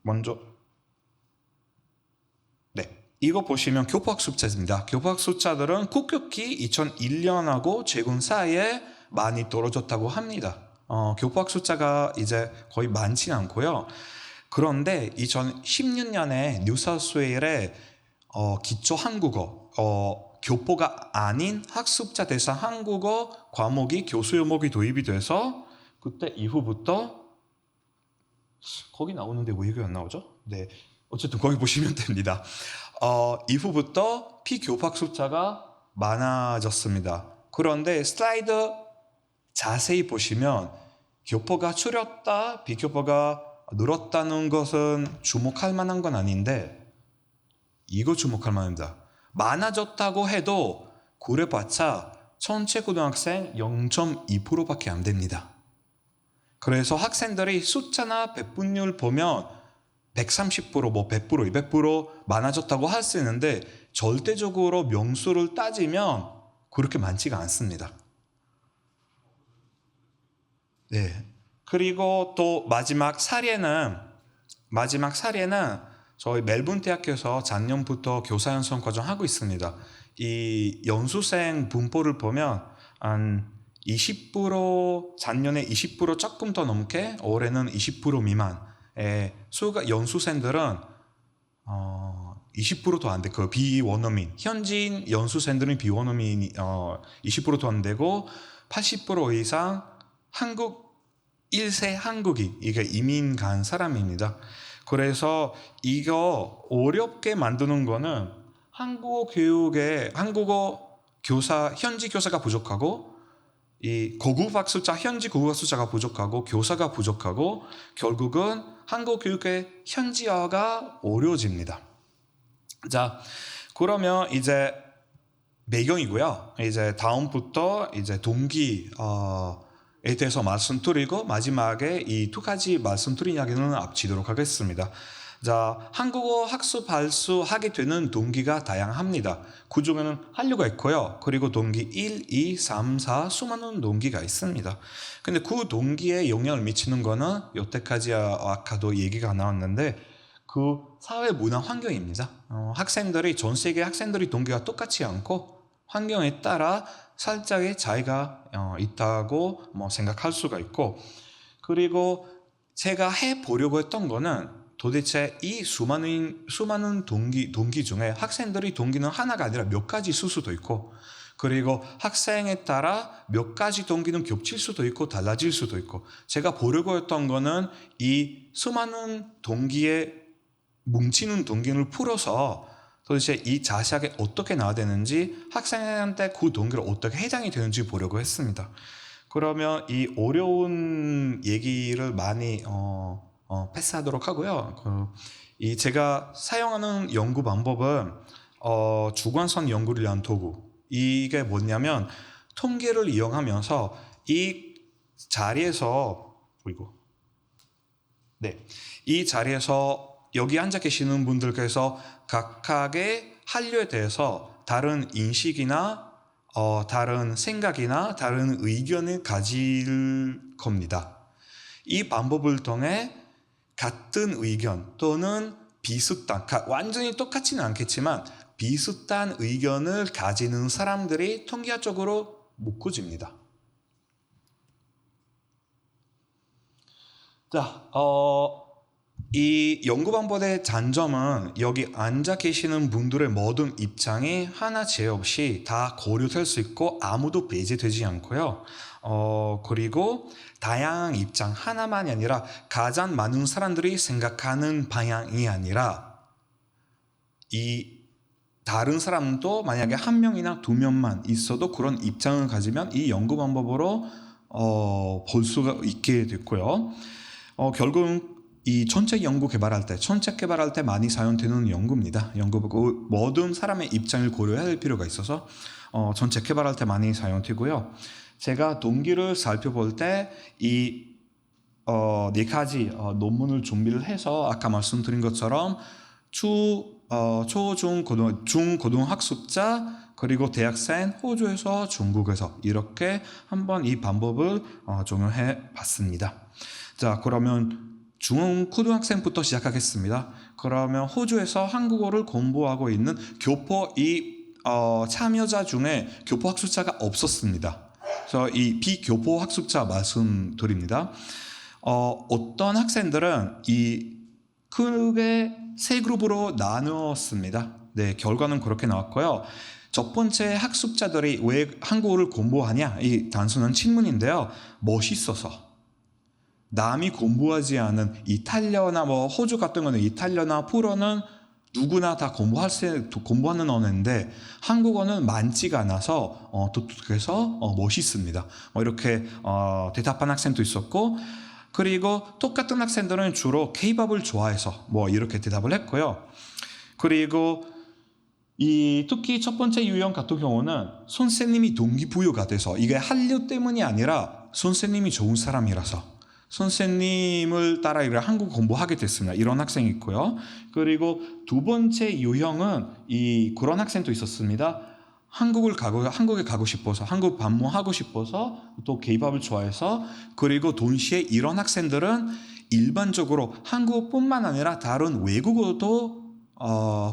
먼저 이거 보시면 교포학습자입니다. 교포학습자들은 급격히 2001년하고 최근 사이에 많이 떨어졌다고 합니다. 교포학습자가 이제 거의 많지 않고요. 그런데 2016년에 뉴사우스웨일에 기초 한국어, 교포가 아닌 학습자 대상 한국어 과목이 교수 요목이 도입이 돼서 그때 이후부터 거기 나오는데 왜 이게 안 나오죠? 네, 어쨌든 거기 보시면 됩니다. 이후부터 피교포학습자가 많아졌습니다. 그런데 슬라이드 자세히 보시면 교포가 줄었다, 비교포가 늘었다는 것은 주목할 만한 건 아닌데 이거 주목할 만합니다. 많아졌다고 해도 그래봤자 전체 고등학생 0.2%밖에 안 됩니다. 그래서 학생들이 숫자나 배분율 보면 130%, 100%, 200% 많아졌다고 할 수 있는데 절대적으로 명수를 따지면 그렇게 많지가 않습니다. 네. 그리고 또 마지막 사례는 저희 멜번 대학교에서 작년부터 교사 연수원 과정 하고 있습니다. 이 연수생 분포를 보면 한 20% 작년에 20% 조금 더 넘게 올해는 20% 미만의 수가 연수생들은 20%도 안 돼. 그 비원어민 현지인 연수생들은 비원어민이 20%도 안 되고 80% 이상 한국 1세 한국인 이게 이민 간 사람입니다. 그래서 이거 어렵게 만드는 거는 한국어 교육에 한국어 교사 현지 교사가 부족하고 이 고급 학습자 현지 고급 학습자가 부족하고 교사가 부족하고 결국은 한국 교육의 현지화가 어려워집니다. 자, 그러면 이제 배경이고요. 이제 다음부터 이제 동기에 대해서 말씀드리고 마지막에 이 두 가지 말씀드린 이야기는 앞치도록 하겠습니다. 자, 한국어 학습 발수하게 되는 동기가 다양합니다. 그 중에는 한류가 있고요. 그리고 동기 1, 2, 3, 4 수많은 동기가 있습니다. 근데 그 동기에 영향을 미치는 거는 여태까지 아까도 얘기가 나왔는데 그 사회 문화 환경입니다. 학생들이 전 세계 학생들이 동기가 똑같지 않고 환경에 따라 살짝의 차이가 있다고 생각할 수가 있고 그리고 제가 해보려고 했던 거는 도대체 이 수많은 동기 중에 학생들이 동기는 하나가 아니라 몇 가지 있을 수도 있고 그리고 학생에 따라 몇 가지 동기는 겹칠 수도 있고 달라질 수도 있고 제가 보려고 했던 거는 이 수많은 동기에 뭉치는 동기를 풀어서 도대체 이 자세하게 어떻게 나와야 되는지 학생한테 그 동기를 어떻게 해당이 되는지 보려고 했습니다. 그러면 이 어려운 얘기를 많이 패스하도록 하고요. 이 제가 사용하는 연구 방법은 주관성 연구를 위한 도구. 이게 뭐냐면 통계를 이용하면서 이 자리에서 이 자리에서 여기 앉아 계시는 분들께서 각각의 한류에 대해서 다른 인식이나 다른 생각이나 다른 의견을 가질 겁니다. 이 방법을 통해 같은 의견 또는 비슷한, 완전히 똑같지는 않겠지만 비슷한 의견을 가지는 사람들이 통계학적으로 묶어집니다. 자, 이 연구 방법의 장점은 여기 앉아 계시는 분들의 모든 입장이 하나 제외 없이 다 고려될 수 있고 아무도 배제되지 않고요. 그리고 다양한 입장 하나만이 아니라 가장 많은 사람들이 생각하는 방향이 아니라 이 다른 사람도 만약에 한 명이나 두 명만 있어도 그런 입장을 가지면 이 연구 방법으로 볼 수가 있게 됐고요. 결국은 이 전체 연구 개발할 때 많이 사용되는 연구입니다. 모든 사람의 입장을 고려해야 할 필요가 있어서 전체 개발할 때 많이 사용되고요. 제가 동기를 살펴볼 때 이 네 가지 논문을 준비를 해서 아까 말씀드린 것처럼 중고등학습자 그리고 대학생 호주에서 중국에서 이렇게 한번 이 방법을 적용해 봤습니다. 자, 그러면 중고등학생부터 시작하겠습니다. 그러면 호주에서 한국어를 공부하고 있는 교포 참여자 중에 교포 학습자가 없었습니다. 그래서 이 비교포 학습자 말씀드립니다. 어떤 학생들은 이 크게 세 그룹으로 나누었습니다. 네, 결과는 그렇게 나왔고요. 첫 번째 학습자들이 왜 한국어를 공부하냐? 이 단순한 질문인데요. 멋있어서. 남이 공부하지 않은 이탈리아나 호주 같은 거는 이탈리아나 불어는 누구나 다 공부하는 언어인데 한국어는 많지가 않아서 독특해서 멋있습니다. 이렇게 대답한 학생도 있었고, 그리고 똑같은 학생들은 주로 K-팝을 좋아해서 이렇게 대답을 했고요. 그리고 특히 첫 번째 유형 같은 경우는 선생님이 동기부여가 돼서, 이게 한류 때문이 아니라 선생님이 좋은 사람이라서 선생님을 따라 한국어 공부하게 됐습니다. 이런 학생이 있고요. 그리고 두 번째 유형은 그런 학생도 있었습니다. 한국에 가고 싶어서, 한국 방문하고 싶어서, 또 K-팝을 좋아해서, 그리고 동시에 이런 학생들은 일반적으로 한국뿐만 아니라 다른 외국어도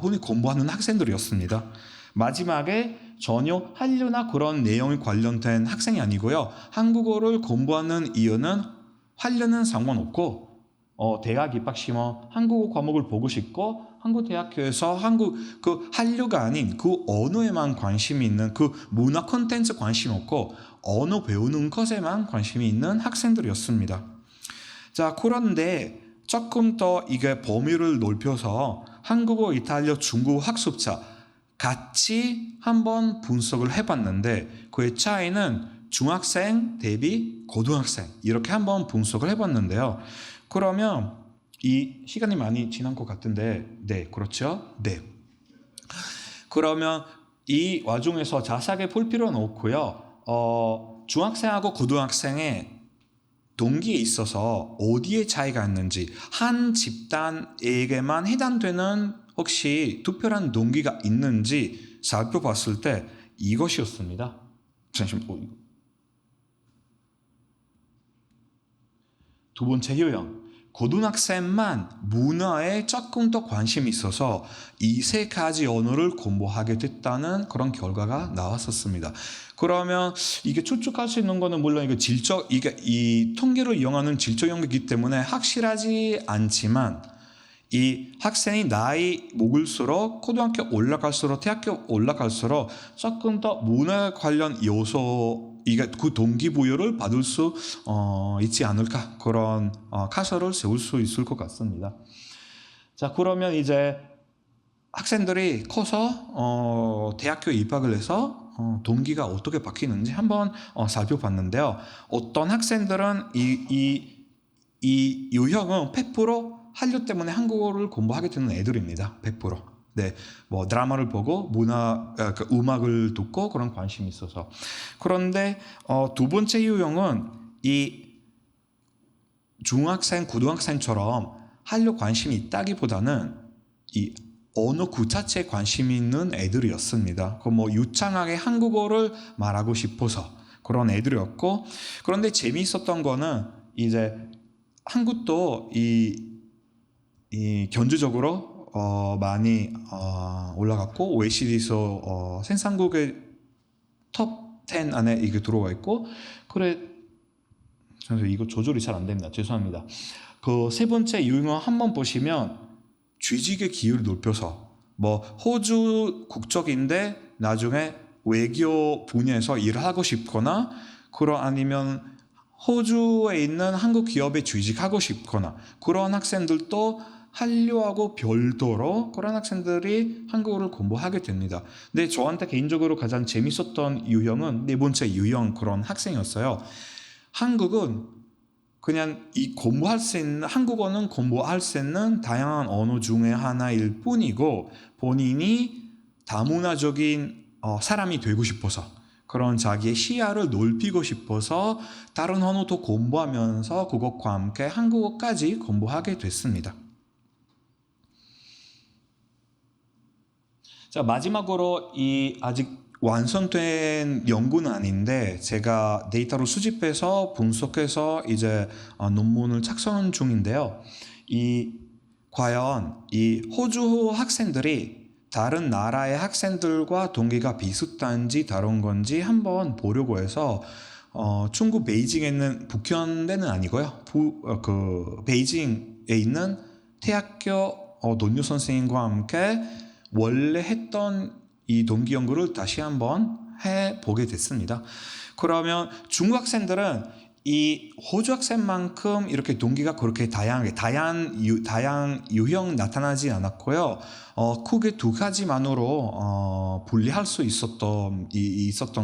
흔히 공부하는 학생들이었습니다. 마지막에 전혀 한류나 그런 내용이 관련된 학생이 아니고요. 한국어를 공부하는 이유는 한류는 상관없고 대학 입학 시험 한국어 과목을 보고 싶고 한국 대학교에서 한류가 아닌 그 언어에만 관심이 있는, 그 문화 콘텐츠 관심 없고 언어 배우는 것에만 관심이 있는 학생들이었습니다. 자, 그런데 조금 더 이게 범위를 넓혀서 한국어, 이탈리아, 중국어 학습자 같이 한번 분석을 해봤는데 그의 차이는 중학생 대비 고등학생 이렇게 한번 분석을 해봤는데요. 그러면 이 시간이 많이 지난 것 같은데, 네, 그렇죠? 네. 그러면 이 와중에서 자세하게 볼 필요는 없고요. 중학생하고 고등학생의 동기에 있어서 어디에 차이가 있는지, 한 집단에게만 해당되는 혹시 특별한 동기가 있는지 살펴봤을 때 이것이었습니다. 잠시만. 두 번째 유형, 고등학생만 문화에 조금 더 관심이 있어서 이 세 가지 언어를 공부하게 됐다는 그런 결과가 나왔었습니다. 그러면 이게 추측할 수 있는 거는 물론 이게 이 통계를 이용하는 질적 연구이기 때문에 확실하지 않지만, 이 학생이 나이 먹을수록 고등학교 올라갈수록 대학교 올라갈수록 조금 더 문화 관련 요소, 그 동기부여를 받을 수 있지 않을까, 그런 가설을 세울 수 있을 것 같습니다. 자, 그러면 이제 학생들이 커서 대학교 입학을 해서 동기가 어떻게 바뀌는지 한번 살펴봤는데요. 어떤 학생들은 이 유형은 100% 한류 때문에 한국어를 공부하게 되는 애들입니다. 100%. 네, 드라마를 보고 음악을 듣고 그런 관심이 있어서. 그런데 두 번째 유형은 이 중학생, 고등학생처럼 한류 관심이 있다기보다는 이 언어 그 자체에 관심이 있는 애들이었습니다. 유창하게 한국어를 말하고 싶어서 그런 애들이었고, 그런데 재미있었던 거는 이제 한국도 이 경제적으로 많이 올라갔고 OECD에서 생산국의 톱 10 안에 이게 들어와 있고, 이거 조절이 잘 안 됩니다. 죄송합니다. 그 세 번째 유형을 한번 보시면 취직의 기회를 넓혀서 호주 국적인데 나중에 외교 분야에서 일을 하고 싶거나, 아니면 호주에 있는 한국 기업에 취직하고 싶거나, 그런 학생들도 한류하고 별도로 그런 학생들이 한국어를 공부하게 됩니다. 근데 저한테 개인적으로 가장 재밌었던 유형은 네 번째 유형 그런 학생이었어요. 한국은 그냥 한국어는 공부할 수 있는 다양한 언어 중에 하나일 뿐이고, 본인이 다문화적인 사람이 되고 싶어서, 그런 자기의 시야를 넓히고 싶어서 다른 언어도 공부하면서 그것과 함께 한국어까지 공부하게 됐습니다. 자, 마지막으로 아직 완성된 연구는 아닌데 제가 데이터를 수집해서 분석해서 이제 논문을 작성 중인데요. 과연 이 호주 학생들이 다른 나라의 학생들과 동기가 비슷한지 다른 건지 한번 보려고 해서 중국 베이징에 있는 북현대는 아니고요. 베이징에 있는 대학교 논술 선생님과 함께 원래 했던 이 동기 연구를 다시 한번 해보게 됐습니다. 그러면 중국 학생들은 이 호주 학생만큼 이렇게 동기가 그렇게 다양 유형 나타나지 않았고요. 크게 두 가지만으로 분리할 수 있었던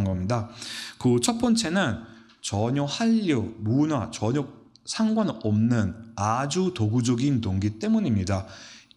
겁니다. 그 첫 번째는 전혀 한류, 문화 전혀 상관없는 아주 도구적인 동기 때문입니다.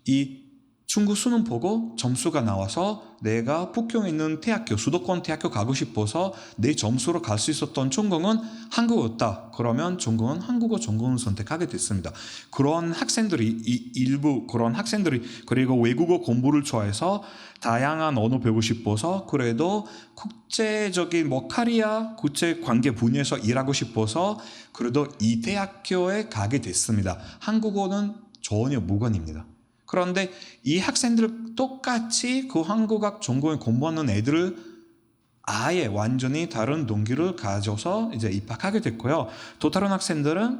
이 중국 수능 보고 점수가 나와서 내가 북경에 있는 대학교, 수도권 대학교 가고 싶어서 내 점수로 갈 수 있었던 전공은 한국어였다. 그러면 전공은 한국어 전공을 선택하게 됐습니다. 그런 학생들이 일부 그런 학생들이 그리고 외국어 공부를 좋아해서 다양한 언어 배우고 싶어서 그래도 국제적인 카리아 국제 관계 분야에서 일하고 싶어서 그래도 이 대학교에 가게 됐습니다. 한국어는 전혀 무관입니다. 그런데 이 학생들 똑같이 그 한국학 전공에 공부하는 애들을 아예 완전히 다른 동기를 가져서 이제 입학하게 됐고요. 또 다른 학생들은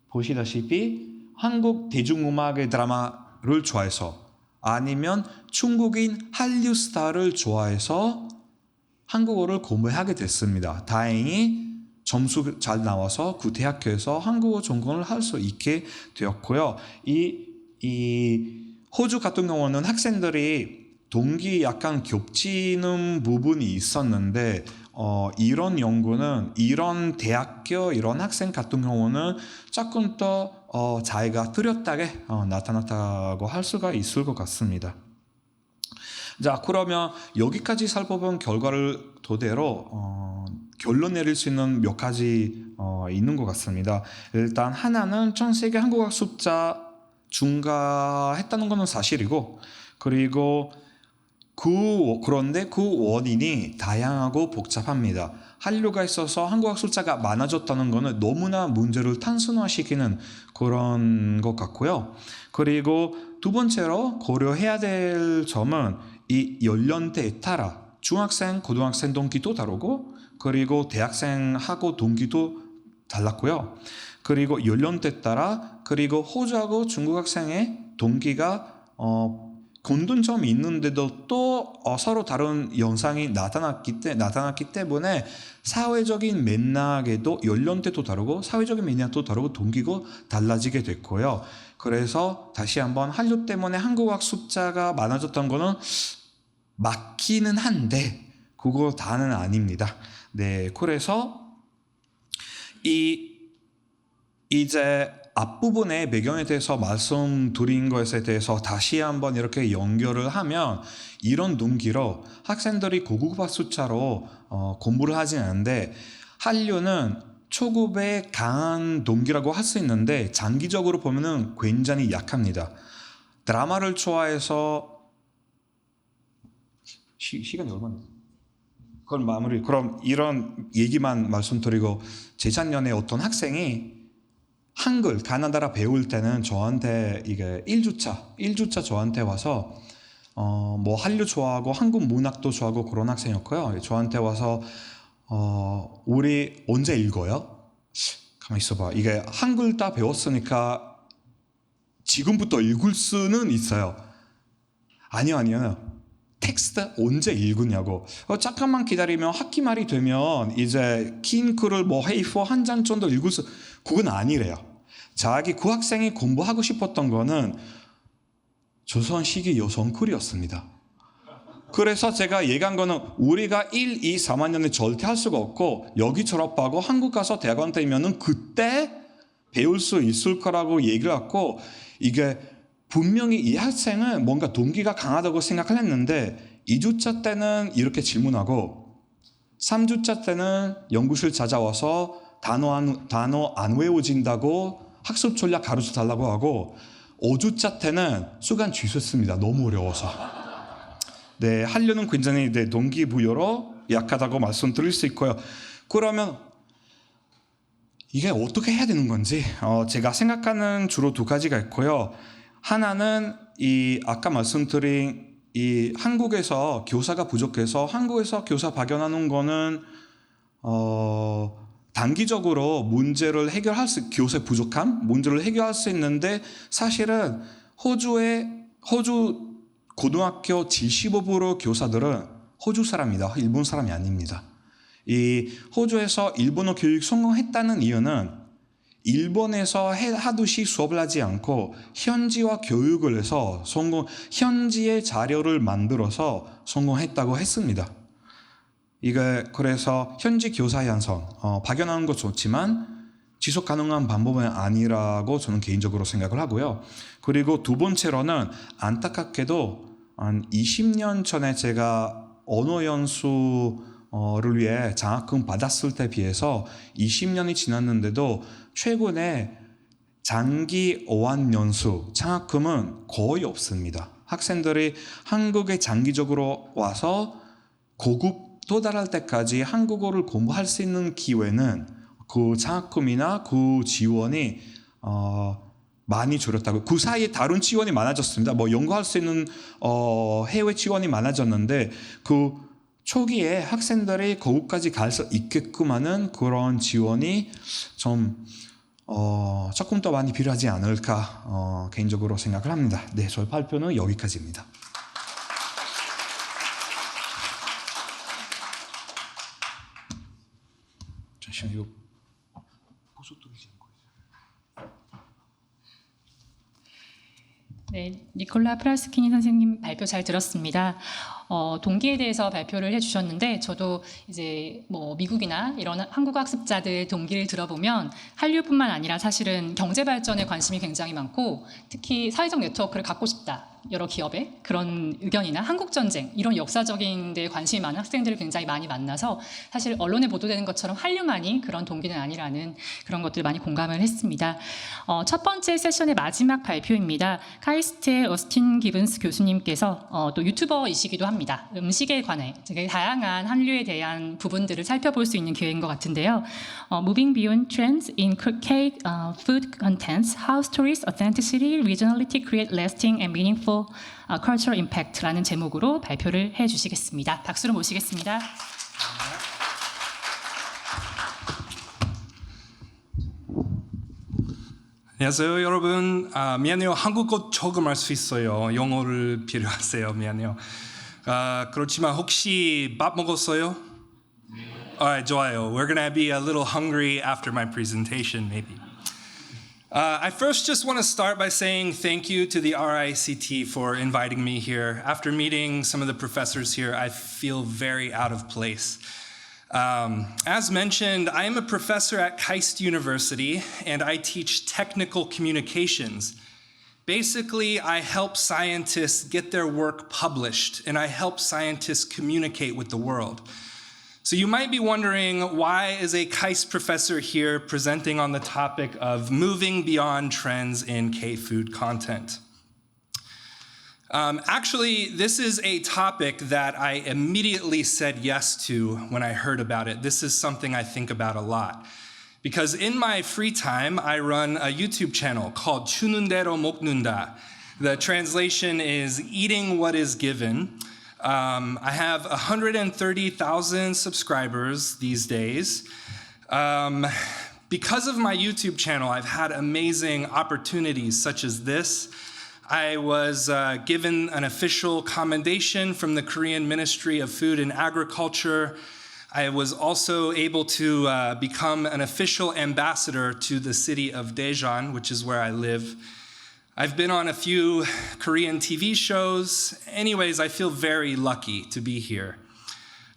보시다시피 한국 대중음악의 드라마를 좋아해서 아니면 중국인 한류 스타를 좋아해서 한국어를 공부하게 됐습니다. 다행히 점수 잘 나와서 그 대학교에서 한국어 전공을 할 수 있게 되었고요. 이 호주 같은 경우는 학생들이 동기 약간 겹치는 부분이 있었는데 이런 연구는 이런 대학교 이런 학생 같은 경우는 조금 더 자기가 뚜렷하게 나타났다고 할 수가 있을 것 같습니다. 자, 그러면 여기까지 살펴본 결과를 토대로 결론 내릴 수 있는 몇 가지 있는 것 같습니다. 일단 하나는 전 세계 한국학 숫자 증가했다는 것은 사실이고, 그리고 그런데 그 원인이 다양하고 복잡합니다. 한류가 있어서 한국학 숫자가 많아졌다는 것은 너무나 문제를 단순화시키는 그런 것 같고요. 그리고 두 번째로 고려해야 될 점은 이 연령대에 따라 중학생, 고등학생 동기도 다르고, 그리고 대학생하고 동기도 달랐고요. 그리고 연령대 따라 그리고 호주하고 중국 학생의 동기가 공통점이 있는데도 또 서로 다른 현상이 나타났기 때문에 사회적인 맥락에도 연령대도 다르고 사회적인 맥락도 다르고 동기고 달라지게 됐고요. 그래서 다시 한번 한류 때문에 한국학 숫자가 많아졌던 거는 맞기는 한데 그거 다는 아닙니다. 네, 그래서 이제 앞부분의 배경에 대해서 말씀드린 것에 대해서 다시 한번 이렇게 연결을 하면 이런 동기로 학생들이 고급학 숫자로 공부를 하진 않는데 한류는 초급의 강한 동기라고 할 수 있는데 장기적으로 보면은 굉장히 약합니다. 드라마를 좋아해서 시간이 얼마나? 그럼 이런 얘기만 말씀드리고 재작년에 어떤 학생이 한글 가나다라 배울 때는 저한테 이게 1주차 저한테 와서 뭐 한류 좋아하고 한국 문학도 좋아하고 그런 학생이었고요. 저한테 와서 우리 언제 읽어요? 가만히 있어봐. 이게 한글 다 배웠으니까 지금부터 읽을 수는 있어요. 아니요. 텍스트 언제 읽으냐고. 잠깐만 기다리면 학기 말이 되면 이제 긴 글을 뭐 A4 한 장 정도 읽을 수, 그건 아니래요. 그 학생이 공부하고 싶었던 거는 조선 시기 여성글이었습니다. 그래서 제가 얘기한 거는 우리가 1, 2, 3학년에 절대 할 수가 없고 여기 졸업하고 한국 가서 대학원 되면은 그때 배울 수 있을 거라고 얘기를 했고, 이게 분명히 이 학생은 뭔가 동기가 강하다고 생각을 했는데 2주차 때는 이렇게 질문하고 3주차 때는 연구실 찾아와서 단어 안 외워진다고 학습 전략 가르쳐 달라고 하고 5주차 때는 수강 취소했습니다. 너무 어려워서. 네, 하려는 굉장히 동기부여로 약하다고 말씀드릴 수 있고요. 그러면 이게 어떻게 해야 되는 건지 제가 생각하는 주로 두 가지가 있고요. 하나는 이 아까 말씀드린 이 한국에서 교사가 부족해서 한국에서 교사 발견하는 거는 단기적으로 문제를 해결할 수 교사 부족함 문제를 해결할 수 있는데 사실은 호주 고등학교 75% 교사들은 호주 사람이다. 일본 사람이 아닙니다. 이 호주에서 일본어 교육 성공했다는 이유는 일본에서 하듯이 수업을 하지 않고 현지화 교육을 해서 현지의 자료를 만들어서 성공했다고 했습니다. 이게 그래서 현지 교사 양성 발견하는 거 좋지만 지속 가능한 방법은 아니라고 저는 개인적으로 생각을 하고요. 그리고 두 번째로는 안타깝게도 한 20년 전에 제가 언어 연수를 위해 장학금 받았을 때 비해서 20년이 지났는데도 최근에 장기 어학연수 장학금은 거의 없습니다. 학생들이 한국에 장기적으로 와서 고급 도달할 때까지 한국어를 공부할 수 있는 기회는 그 장학금이나 그 지원이 많이 줄었다고. 그 사이에 다른 지원이 많아졌습니다. 뭐 연구할 수 있는 해외 지원이 많아졌는데 그 초기에 학생들이 거기까지 갈 수 있게끔 하는 그런 지원이 좀 조금 더 많이 필요하지 않을까 개인적으로 생각을 합니다. 네, 저희 발표는 여기까지입니다. 잠시만요. 이거 보수 뚫리지 않고. 네, 니콜라 프라스키니 선생님 발표 잘 들었습니다. 동기에 대해서 발표를 해주셨는데 저도 이제 뭐 미국이나 이런 한국 학습자들 동기를 들어보면 한류뿐만 아니라 사실은 경제 발전에 관심이 굉장히 많고 특히 사회적 네트워크를 갖고 싶다. 여러 기업의 그런 의견이나 한국 전쟁 이런 역사적인 데에 관심이 많은 학생들을 굉장히 많이 만나서 사실 언론에 보도되는 것처럼 한류만이 그런 동기는 아니라는 그런 것들을 많이 공감을 했습니다. 첫 번째 세션의 마지막 발표입니다. 카이스트의 어스틴 기븐스 교수님께서 또 유튜버이시기도 합니다. 음식에 관해 되게 다양한 한류에 대한 부분들을 살펴볼 수 있는 기회인 것 같은데요. Moving Beyond Trends in Food Contents, How Stories, Authenticity, Regionality Create Lasting and Meaningful Cultural Impact라는 제목으로 발표를 해주시겠습니다. 박수로 모시겠습니다. 안녕하세요, 여러분. 미안해요. 한국어 조금 할 수 있어요. 영어를 필요하세요. 미안해요. 그렇지만 혹시 밥 먹었어요? Alright, 좋아요. We're gonna be a little hungry after my presentation, maybe. I first just want to start by saying thank you to the RICT for inviting me here. After meeting some of the professors here, I feel very out of place. As mentioned, I am a professor at KAIST University, and I teach technical communications. Basically, I help scientists get their work published, and I help scientists communicate with the world. So you might be wondering, why is a KAIST professor here presenting on the topic of moving beyond trends in K-food content? Actually, this is a topic that I immediately said yes to when I heard about it. This is something I think about a lot. Because in my free time, I run a YouTube channel called 주는 대로 먹는다. The translation is eating what is given. I have 130,000 subscribers these days. Because of my YouTube channel, I've had amazing opportunities such as this. I was given an official commendation from the Korean Ministry of Food and Agriculture. I was also able to become an official ambassador to the city of Daejeon, which is where I live. I've been on a few Korean TV shows. Anyways, I feel very lucky to be here.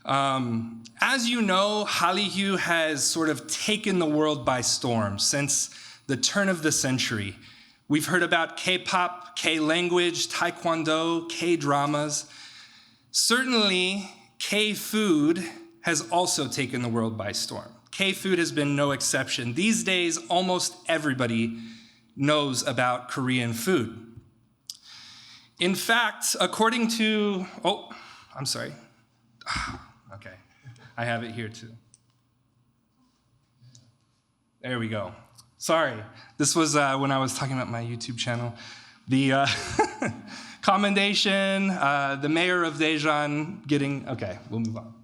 As you know, Hallyu has sort of taken the world by storm since the turn of the century. We've heard about K-pop, K-language, Taekwondo, K-dramas. Certainly, K-food has also taken the world by storm. K-food has been no exception. These days, almost everybody knows about Korean food. In fact, according to, Okay, I have it here too. There we go. Sorry, this was when I was talking about my YouTube channel. The commendation, the mayor of Daejeon getting, okay, we'll move on.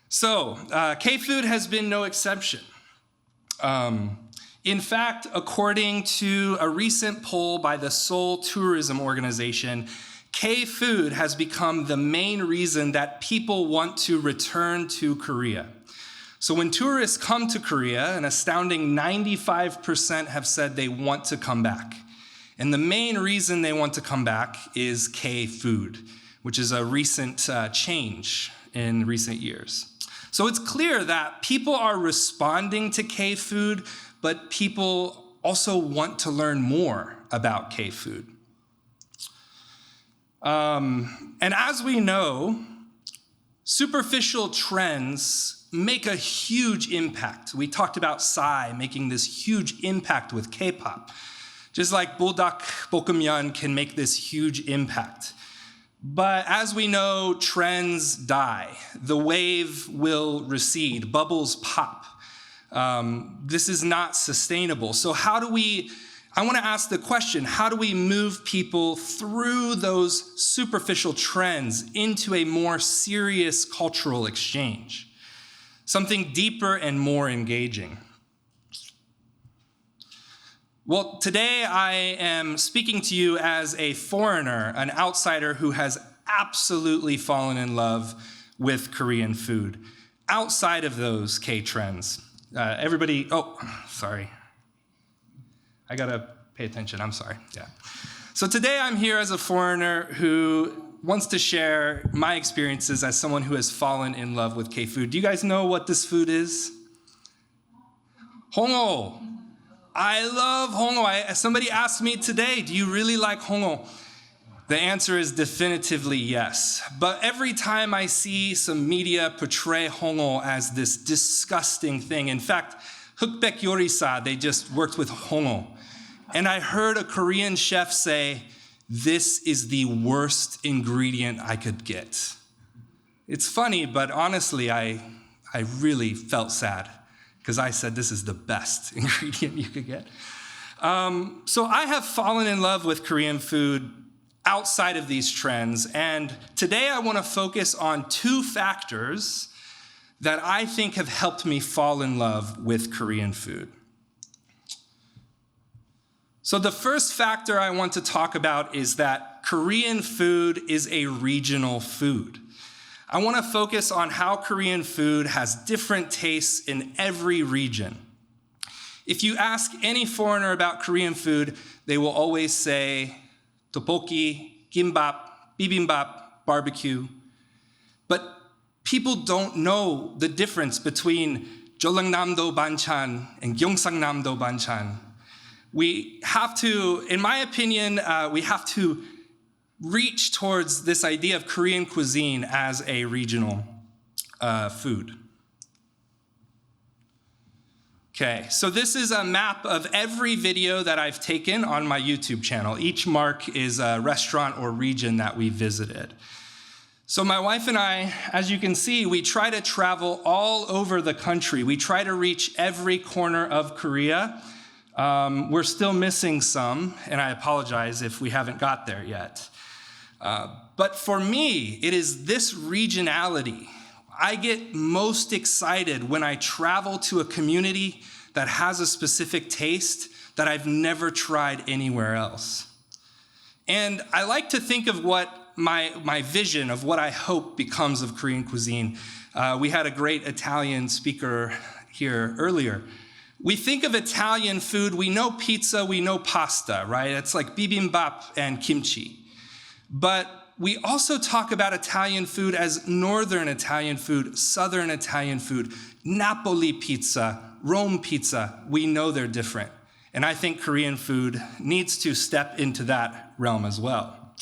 So, K-food has been no exception. In fact, according to a recent poll by the Seoul Tourism Organization, K-food has become the main reason that people want to return to Korea. So when tourists come to Korea, an astounding 95% have said they want to come back. And the main reason they want to come back is K-food, which is a recent change in recent years. So it's clear that people are responding to K-food, but people also want to learn more about K-food. And as we know, superficial trends make a huge impact. We talked about Psy making this huge impact with K-pop. Just like buldak bokumyeon can make this huge impact. But as we know, trends die. The wave will recede, bubbles pop. This is not sustainable. So I want to ask the question, how do we move people through those superficial trends into a more serious cultural exchange? Something deeper and more engaging. Well, today I am speaking to you as a foreigner, an outsider who has absolutely fallen in love with Korean food, outside of those K-trends. Everybody, oh, sorry. I gotta pay attention, I'm sorry, yeah. So today I'm here as a foreigner who wants to share my experiences as someone who has fallen in love with K-food. Do you guys know what this food is? Hongo. I love hongo. Somebody asked me today, do you really like hongo? The answer is definitively yes. But every time I see some media portray hongo as this disgusting thing, in fact, Hukbaek Yorisa, they just worked with hongo. And I heard a Korean chef say, this is the worst ingredient I could get. It's funny, but honestly, I really felt sad because I said this is the best ingredient you could get. So I have fallen in love with Korean food outside of these trends, and today I want to focus on two factors that I think have helped me fall in love with Korean food. So the first factor I want to talk about is that Korean food is a regional food. I want to focus on how Korean food has different tastes in every region. If you ask any foreigner about Korean food, they will always say tteokbokki, gimbap, bibimbap, barbecue. But people don't know the difference between Jeollangnam-do banchan and Gyeongsangnam-do banchan. We have to, in my opinion, we have to reach towards this idea of Korean cuisine as a regional food. Okay, so this is a map of every video that I've taken on my YouTube channel. Each mark is a restaurant or region that we visited. So my wife and I, as you can see, we try to travel all over the country. We try to reach every corner of Korea. We're still missing some, and I apologize if we haven't got there yet. But for me, it is this regionality. I get most excited when I travel to a community that has a specific taste that I've never tried anywhere else. And I like to think of what my vision of what I hope becomes of Korean cuisine. We had a great Italian speaker here earlier. We think of Italian food, we know pizza, we know pasta, right? It's like bibimbap and kimchi. But we also talk about Italian food as Northern Italian food, Southern Italian food, Napoli pizza, Rome pizza. We know they're different. And I think Korean food needs to step into that realm as well.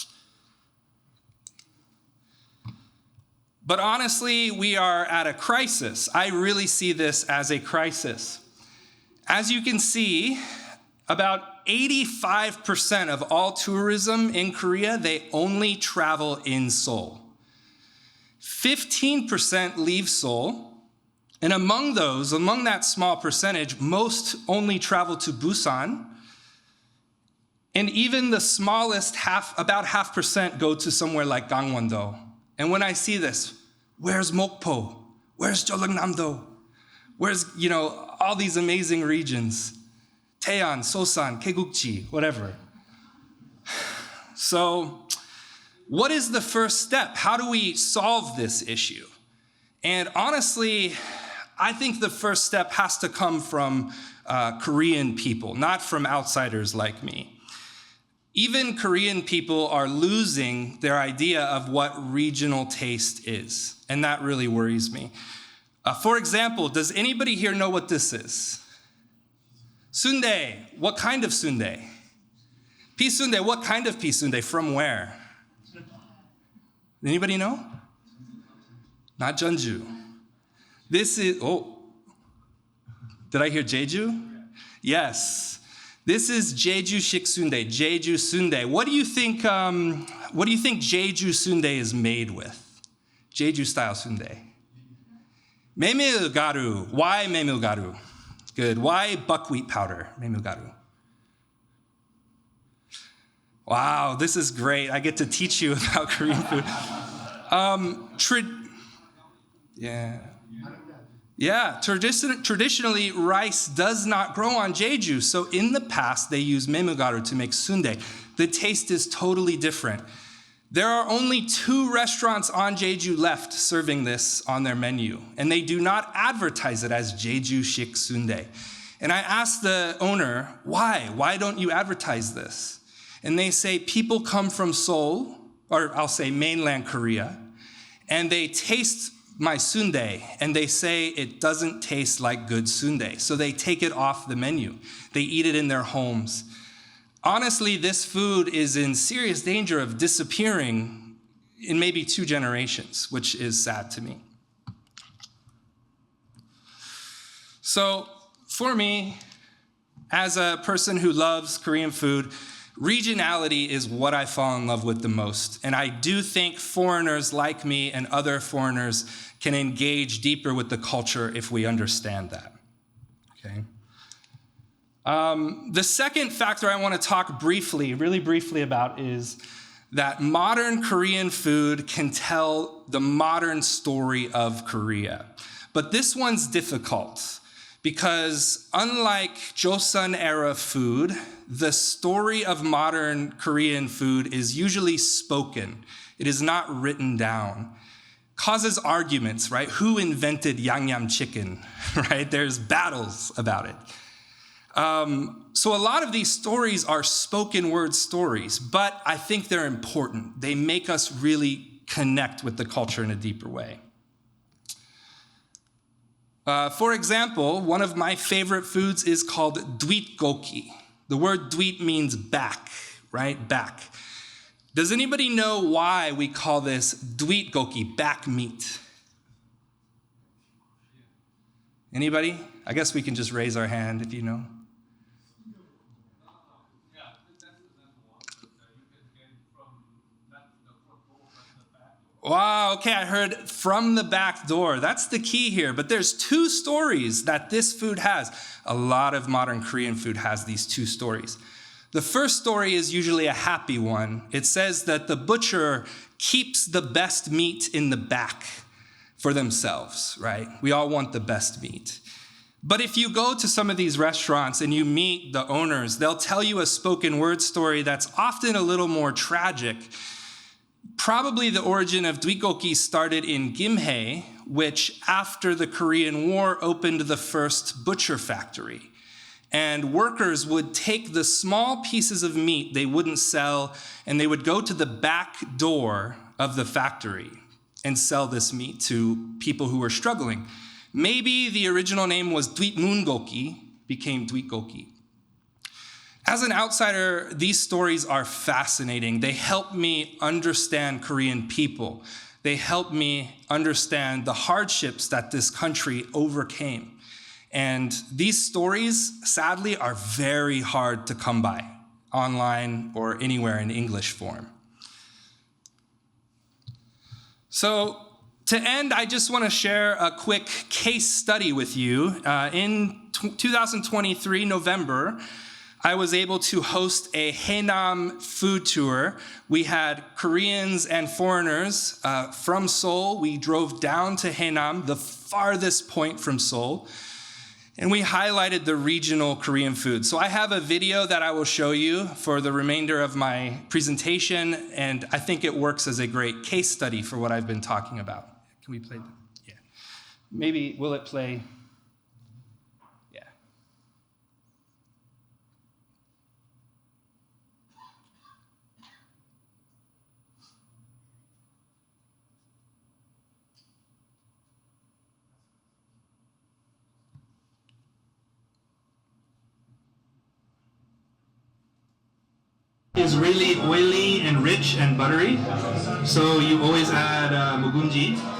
But honestly, we are at a crisis. I really see this as a crisis. As you can see, about 85% of all tourism in Korea, they only travel in Seoul. 15% leave Seoul, and among that small percentage, most only travel to Busan, and even the smallest about 0.5% go to somewhere like Gangwon-do. And when I see this, where's Mokpo? Where's Jeollanam-do? Where's, all these amazing regions? Taean, Sosan, Kaegukji, whatever. So, what is the first step? How do we solve this issue? And honestly, I think the first step has to come from Korean people, not from outsiders like me. Even Korean people are losing their idea of what regional taste is, and that really worries me. For example, does anybody here know what this is? Sundae. What kind of sundae? Pea sundae. What kind of pea sundae? From where? Anybody know? Not Jeonju. This is, did I hear Jeju? Yes. This is Jeju-shik sundae, Jeju sundae. What do you think Jeju sundae is made with? Jeju-style sundae. Memilgaru. Why memilgaru? Good. Why buckwheat powder? Memilgaru. Wow, this is great. I get to teach you about Korean food. Traditionally, rice does not grow on Jeju, so in the past, they used memilgaru to make sundae. The taste is totally different. There are only 2 restaurants on Jeju left serving this on their menu, and they do not advertise it as Jeju-shik sundae. And I asked the owner, why? Why don't you advertise this? And they say people come from Seoul, or I'll say mainland Korea, and they taste my sundae, and they say it doesn't taste like good sundae. So they take it off the menu. They eat it in their homes. Honestly, this food is in serious danger of disappearing in maybe 2 generations, which is sad to me. So for me, as a person who loves Korean food, regionality is what I fall in love with the most. And I do think foreigners like me and other foreigners can engage deeper with the culture if we understand that. Okay. The second factor I want to talk really briefly about is that modern Korean food can tell the modern story of Korea. But this one's difficult because unlike Joseon era food, the story of modern Korean food is usually spoken. It is not written down. Causes arguments, right? Who invented yangnam chicken, right? There's battles about it. So a lot of these stories are spoken word stories, but I think they're important. They make us really connect with the culture in a deeper way. For example, one of my favorite foods is called dwitgoki. The word dwit means back, right? Back. Does anybody know why we call this dwitgoki, back meat? Anybody? I guess we can just raise our hand if you know. Wow, okay, I heard from the back door. That's the key here. But there's 2 stories that this food has. A lot of modern Korean food has these 2 stories. The first story is usually a happy one. It says that the butcher keeps the best meat in the back for themselves, right? We all want the best meat. But if you go to some of these restaurants and you meet the owners, they'll tell you a spoken word story that's often a little more tragic. Probably the origin of dwitgoki started in Gimhae, which after the Korean War opened the first butcher factory. And workers would take the small pieces of meat they wouldn't sell, and they would go to the back door of the factory and sell this meat to people who were struggling. Maybe the original name was dwitmungoki, became dwitgoki. As an outsider, these stories are fascinating. They help me understand Korean people. They help me understand the hardships that this country overcame. And these stories, sadly, are very hard to come by online or anywhere in English form. So To end, I just want to share a quick case study with you. In 2023, November, I was able to host a Haenam food tour. We had Koreans and foreigners from Seoul. We drove down to Haenam, the farthest point from Seoul, and we highlighted the regional Korean food. So I have a video that I will show you for the remainder of my presentation, and I think it works as a great case study for what I've been talking about. Can we play that? Yeah. Maybe, will it play? Yeah. Is really oily and rich and buttery, so you always add 묵은지.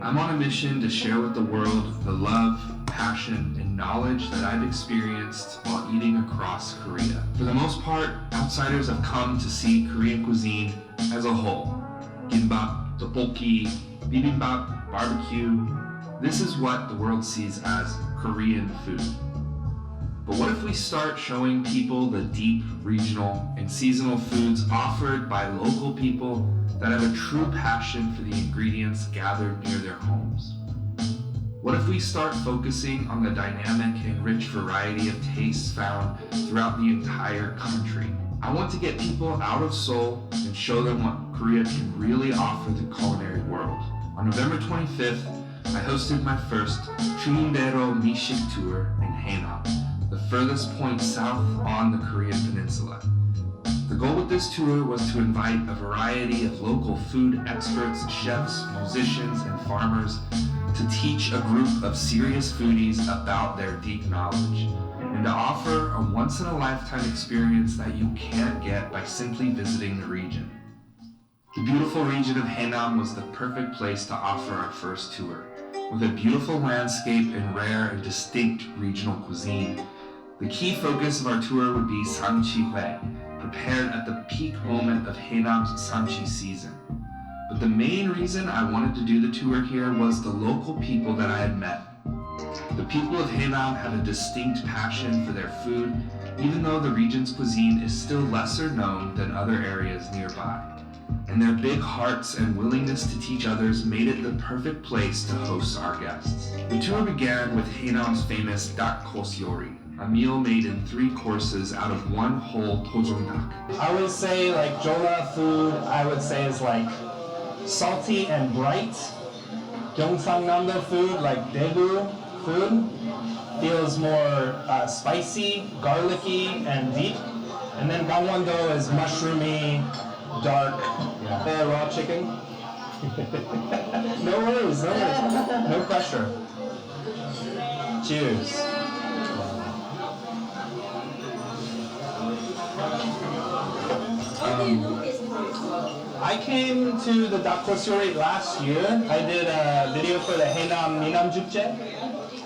I'm on a mission to share with the world the love, passion, and knowledge that I've experienced while eating across Korea. For the most part, outsiders have come to see Korean cuisine as a whole. Gimbap, tteokbokki, bibimbap, barbecue. This is what the world sees as Korean food. But what if we start showing people the deep regional and seasonal foods offered by local people that have a true passion for the ingredients gathered near their homes? What if we start focusing on the dynamic and rich variety of tastes found throughout the entire country? I want to get people out of Seoul and show them what Korea can really offer the culinary world. On November 25th, I hosted my first Chungdaero Mishik tour in Haenam, the furthest point south on the Korean peninsula. The goal with this tour was to invite a variety of local food experts, chefs, musicians, and farmers to teach a group of serious foodies about their deep knowledge, and to offer a once-in-a-lifetime experience that you can't get by simply visiting the region. The beautiful region of Haenam was the perfect place to offer our first tour. With a beautiful landscape and rare and distinct regional cuisine, the key focus of our tour would be samchi-hue, prepared at the peak moment of Haenam's samchi season. But the main reason I wanted to do the tour here was the local people that I had met. The people of Haenam have a distinct passion for their food, even though the region's cuisine is still lesser known than other areas nearby. And their big hearts and willingness to teach others made it the perfect place to host our guests. The tour began with Haenam's famous dak kosyori, a meal made in 3 courses out of 1 whole tojongdak. I would say like Jola food, I would say is like salty and bright. Gyeongsangnam food, like Daegu food, feels more spicy, garlicky, and deep. And then Gangwon-do is mushroomy, dark, raw chicken. No worries, no pressure. Cheers. I came to the dak kosyori last year. I did a video for the Haenam Minam Jukje.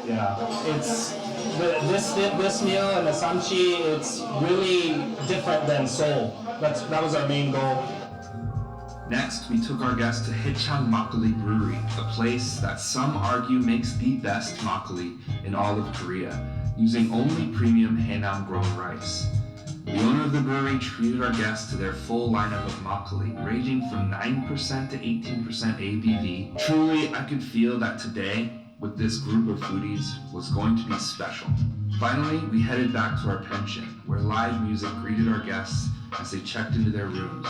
Yeah, it's this meal and the samchi. It's really different than Seoul. That was our main goal. Next, we took our guests to Haechang Makgeolli Brewery, a place that some argue makes the best makgeolli in all of Korea, using only premium Haenam-grown rice. The owner of the brewery treated our guests to their full lineup of makgeolli, ranging from 9% to 18% ABV. Truly, I could feel that today, with this group of foodies, was going to be special. Finally, we headed back to our pension, where live music greeted our guests as they checked into their rooms,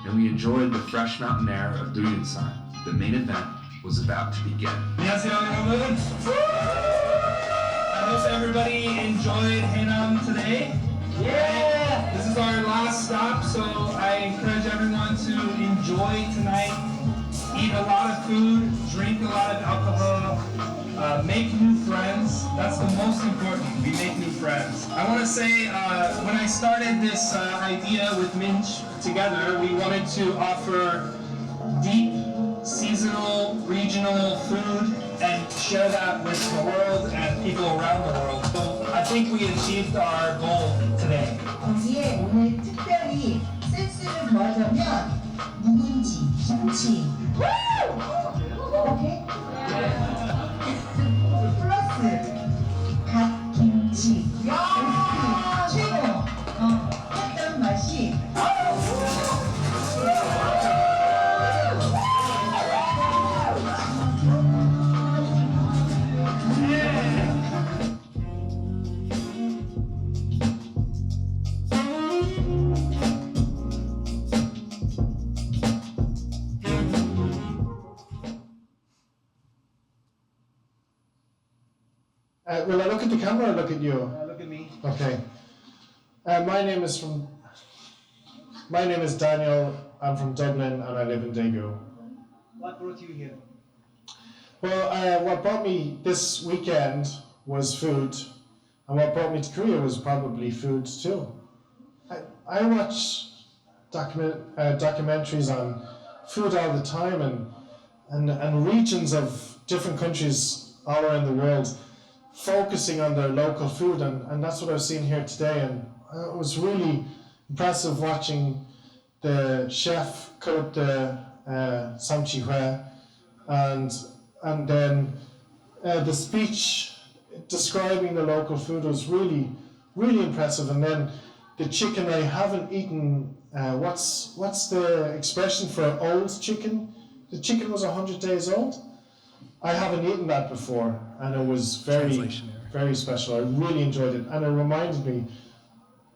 and we enjoyed the fresh mountain air of Doyunsan. The main event was about to begin. 안녕하세요, 여러분. I hope everybody enjoyed Haenam today. Yeah! This is our last stop, so I encourage everyone to enjoy tonight. Eat a lot of food, drink a lot of alcohol, make new friends. That's the most important. We make new friends. I want to say, when I started this idea with Minch together, we wanted to offer deep, seasonal, regional food and share that with the world and people around the world. So I think we achieved our goal today. 거기에 오늘 특별히 센스 플러스를 더하자면 묵은지, 김치. 오케이? 플러스 갓김치. 최고. 짭짤한 맛이. Will I look at the camera or look at you? Look at me. Okay. My name is Daniel. I'm from Dublin and I live in Daegu. What brought you here? Well, what brought me this weekend was food, and what brought me to Korea was probably food too. I watch documentaries on food all the time, and regions of different countries all around the world focusing on their local food, and that's what I've seen here today. And it was really impressive watching the chef cut up the samchi-hue, and then the speech describing the local food was really, really impressive. And then the chicken, I haven't eaten, what's the expression for old chicken? The chicken was 100 days old. I haven't eaten that before, and it was very, very special. I really enjoyed it, and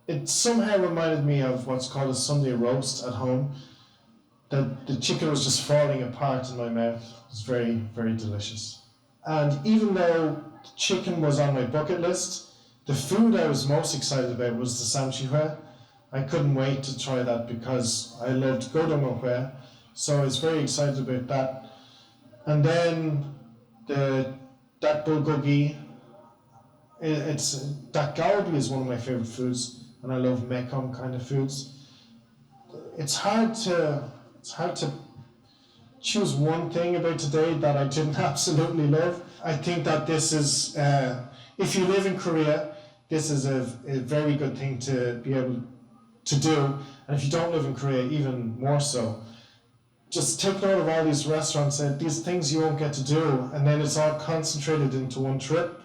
it somehow reminded me of what's called a Sunday roast at home. The chicken was just falling apart in my mouth. It was very, very delicious. And even though the chicken was on my bucket list, the food I was most excited about was the samchi-hue. I couldn't wait to try that because I loved godong-hue, so I was very excited about that. And then that bulgogi, that galbi is one of my favorite foods, and I love Mekong kind of foods. It's hard to choose one thing about today that I didn't absolutely love. I think that this is, if you live in Korea, this is a very good thing to be able to do, and if you don't live in Korea, even more so. Just take note of all these restaurants and these things you won't get to do, and then it's all concentrated into one trip.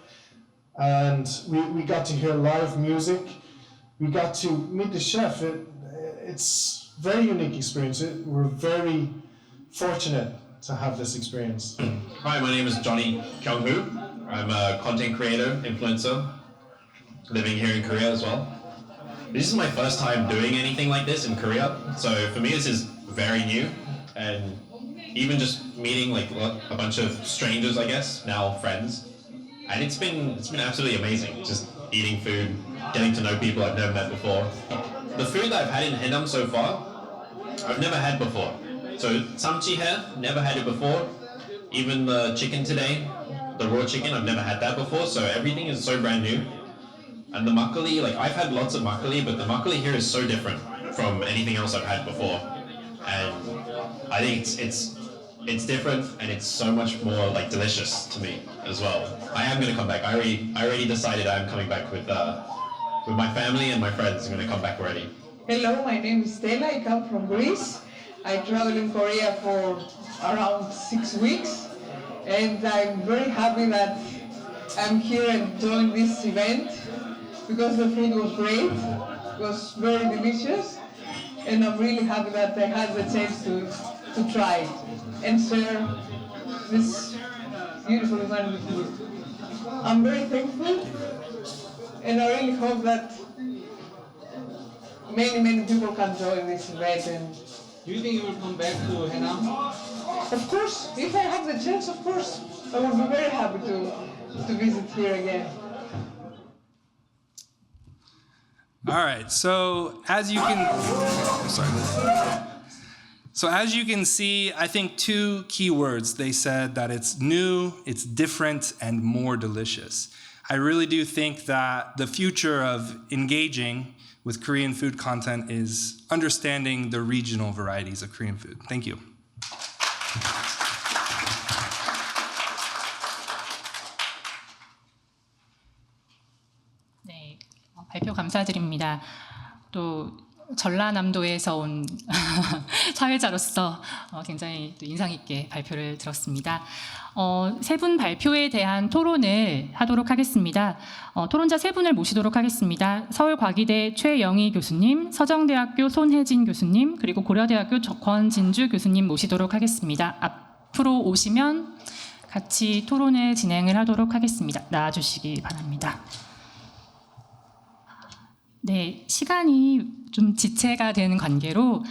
And we got to hear live music. We got to meet the chef. It's a very unique experience. We're very fortunate to have this experience. Hi, my name is Johnny Kyung-hoo. I'm a content creator, influencer, living here in Korea as well. This is my first time doing anything like this in Korea, so for me this is very new. And even just meeting like a bunch of strangers, I guess, now friends, and it's been absolutely amazing. Just eating food, getting to know people I've never met before. The food that I've had in Haenam so far, I've never had before. So samchi-hue, never had it before. Even the chicken today, the raw chicken, I've never had that before. So everything is so brand new. And the makgeolli, like I've had lots of makgeolli, but the makgeolli here is so different from anything else I've had before. And I think it's different, and it's so much more like delicious to me as well. I am gonna come back. I already decided I'm coming back with my family and my friends. I'm gonna come back already. Hello, my name is Stella. I come from Greece. I traveled in Korea for around 6 weeks, and I'm very happy that I'm here and joined this event because the food was great. It was very delicious, and I'm really happy that I had the chance to try it and share this beautiful event with you. I'm very thankful, and I really hope that many people can join this event. And do you think you will come back to Haenam? Of course, if I have the chance, of course, I would be very happy to visit here again. All right, so as you can see, I think two key words. They said that it's new, it's different, and more delicious. I really do think that the future of engaging with Korean food content is understanding the regional varieties of Korean food. Thank you. 네, 발표 감사드립니다. 또 전라남도에서 온 사회자로서 굉장히 또 인상 깊게 발표를 들었습니다. 세 분 발표에 대한 토론을 하도록 하겠습니다. 토론자 세 분을 모시도록 하겠습니다. 서울과기대 최영희 교수님, 서정대학교 손혜진 교수님, 그리고 고려대학교 권진주 교수님 모시도록 하겠습니다. 앞으로 오시면 같이 토론을 진행을 하도록 하겠습니다. 나와주시기 바랍니다. 네, 시간이 좀 지체가 되는 관계로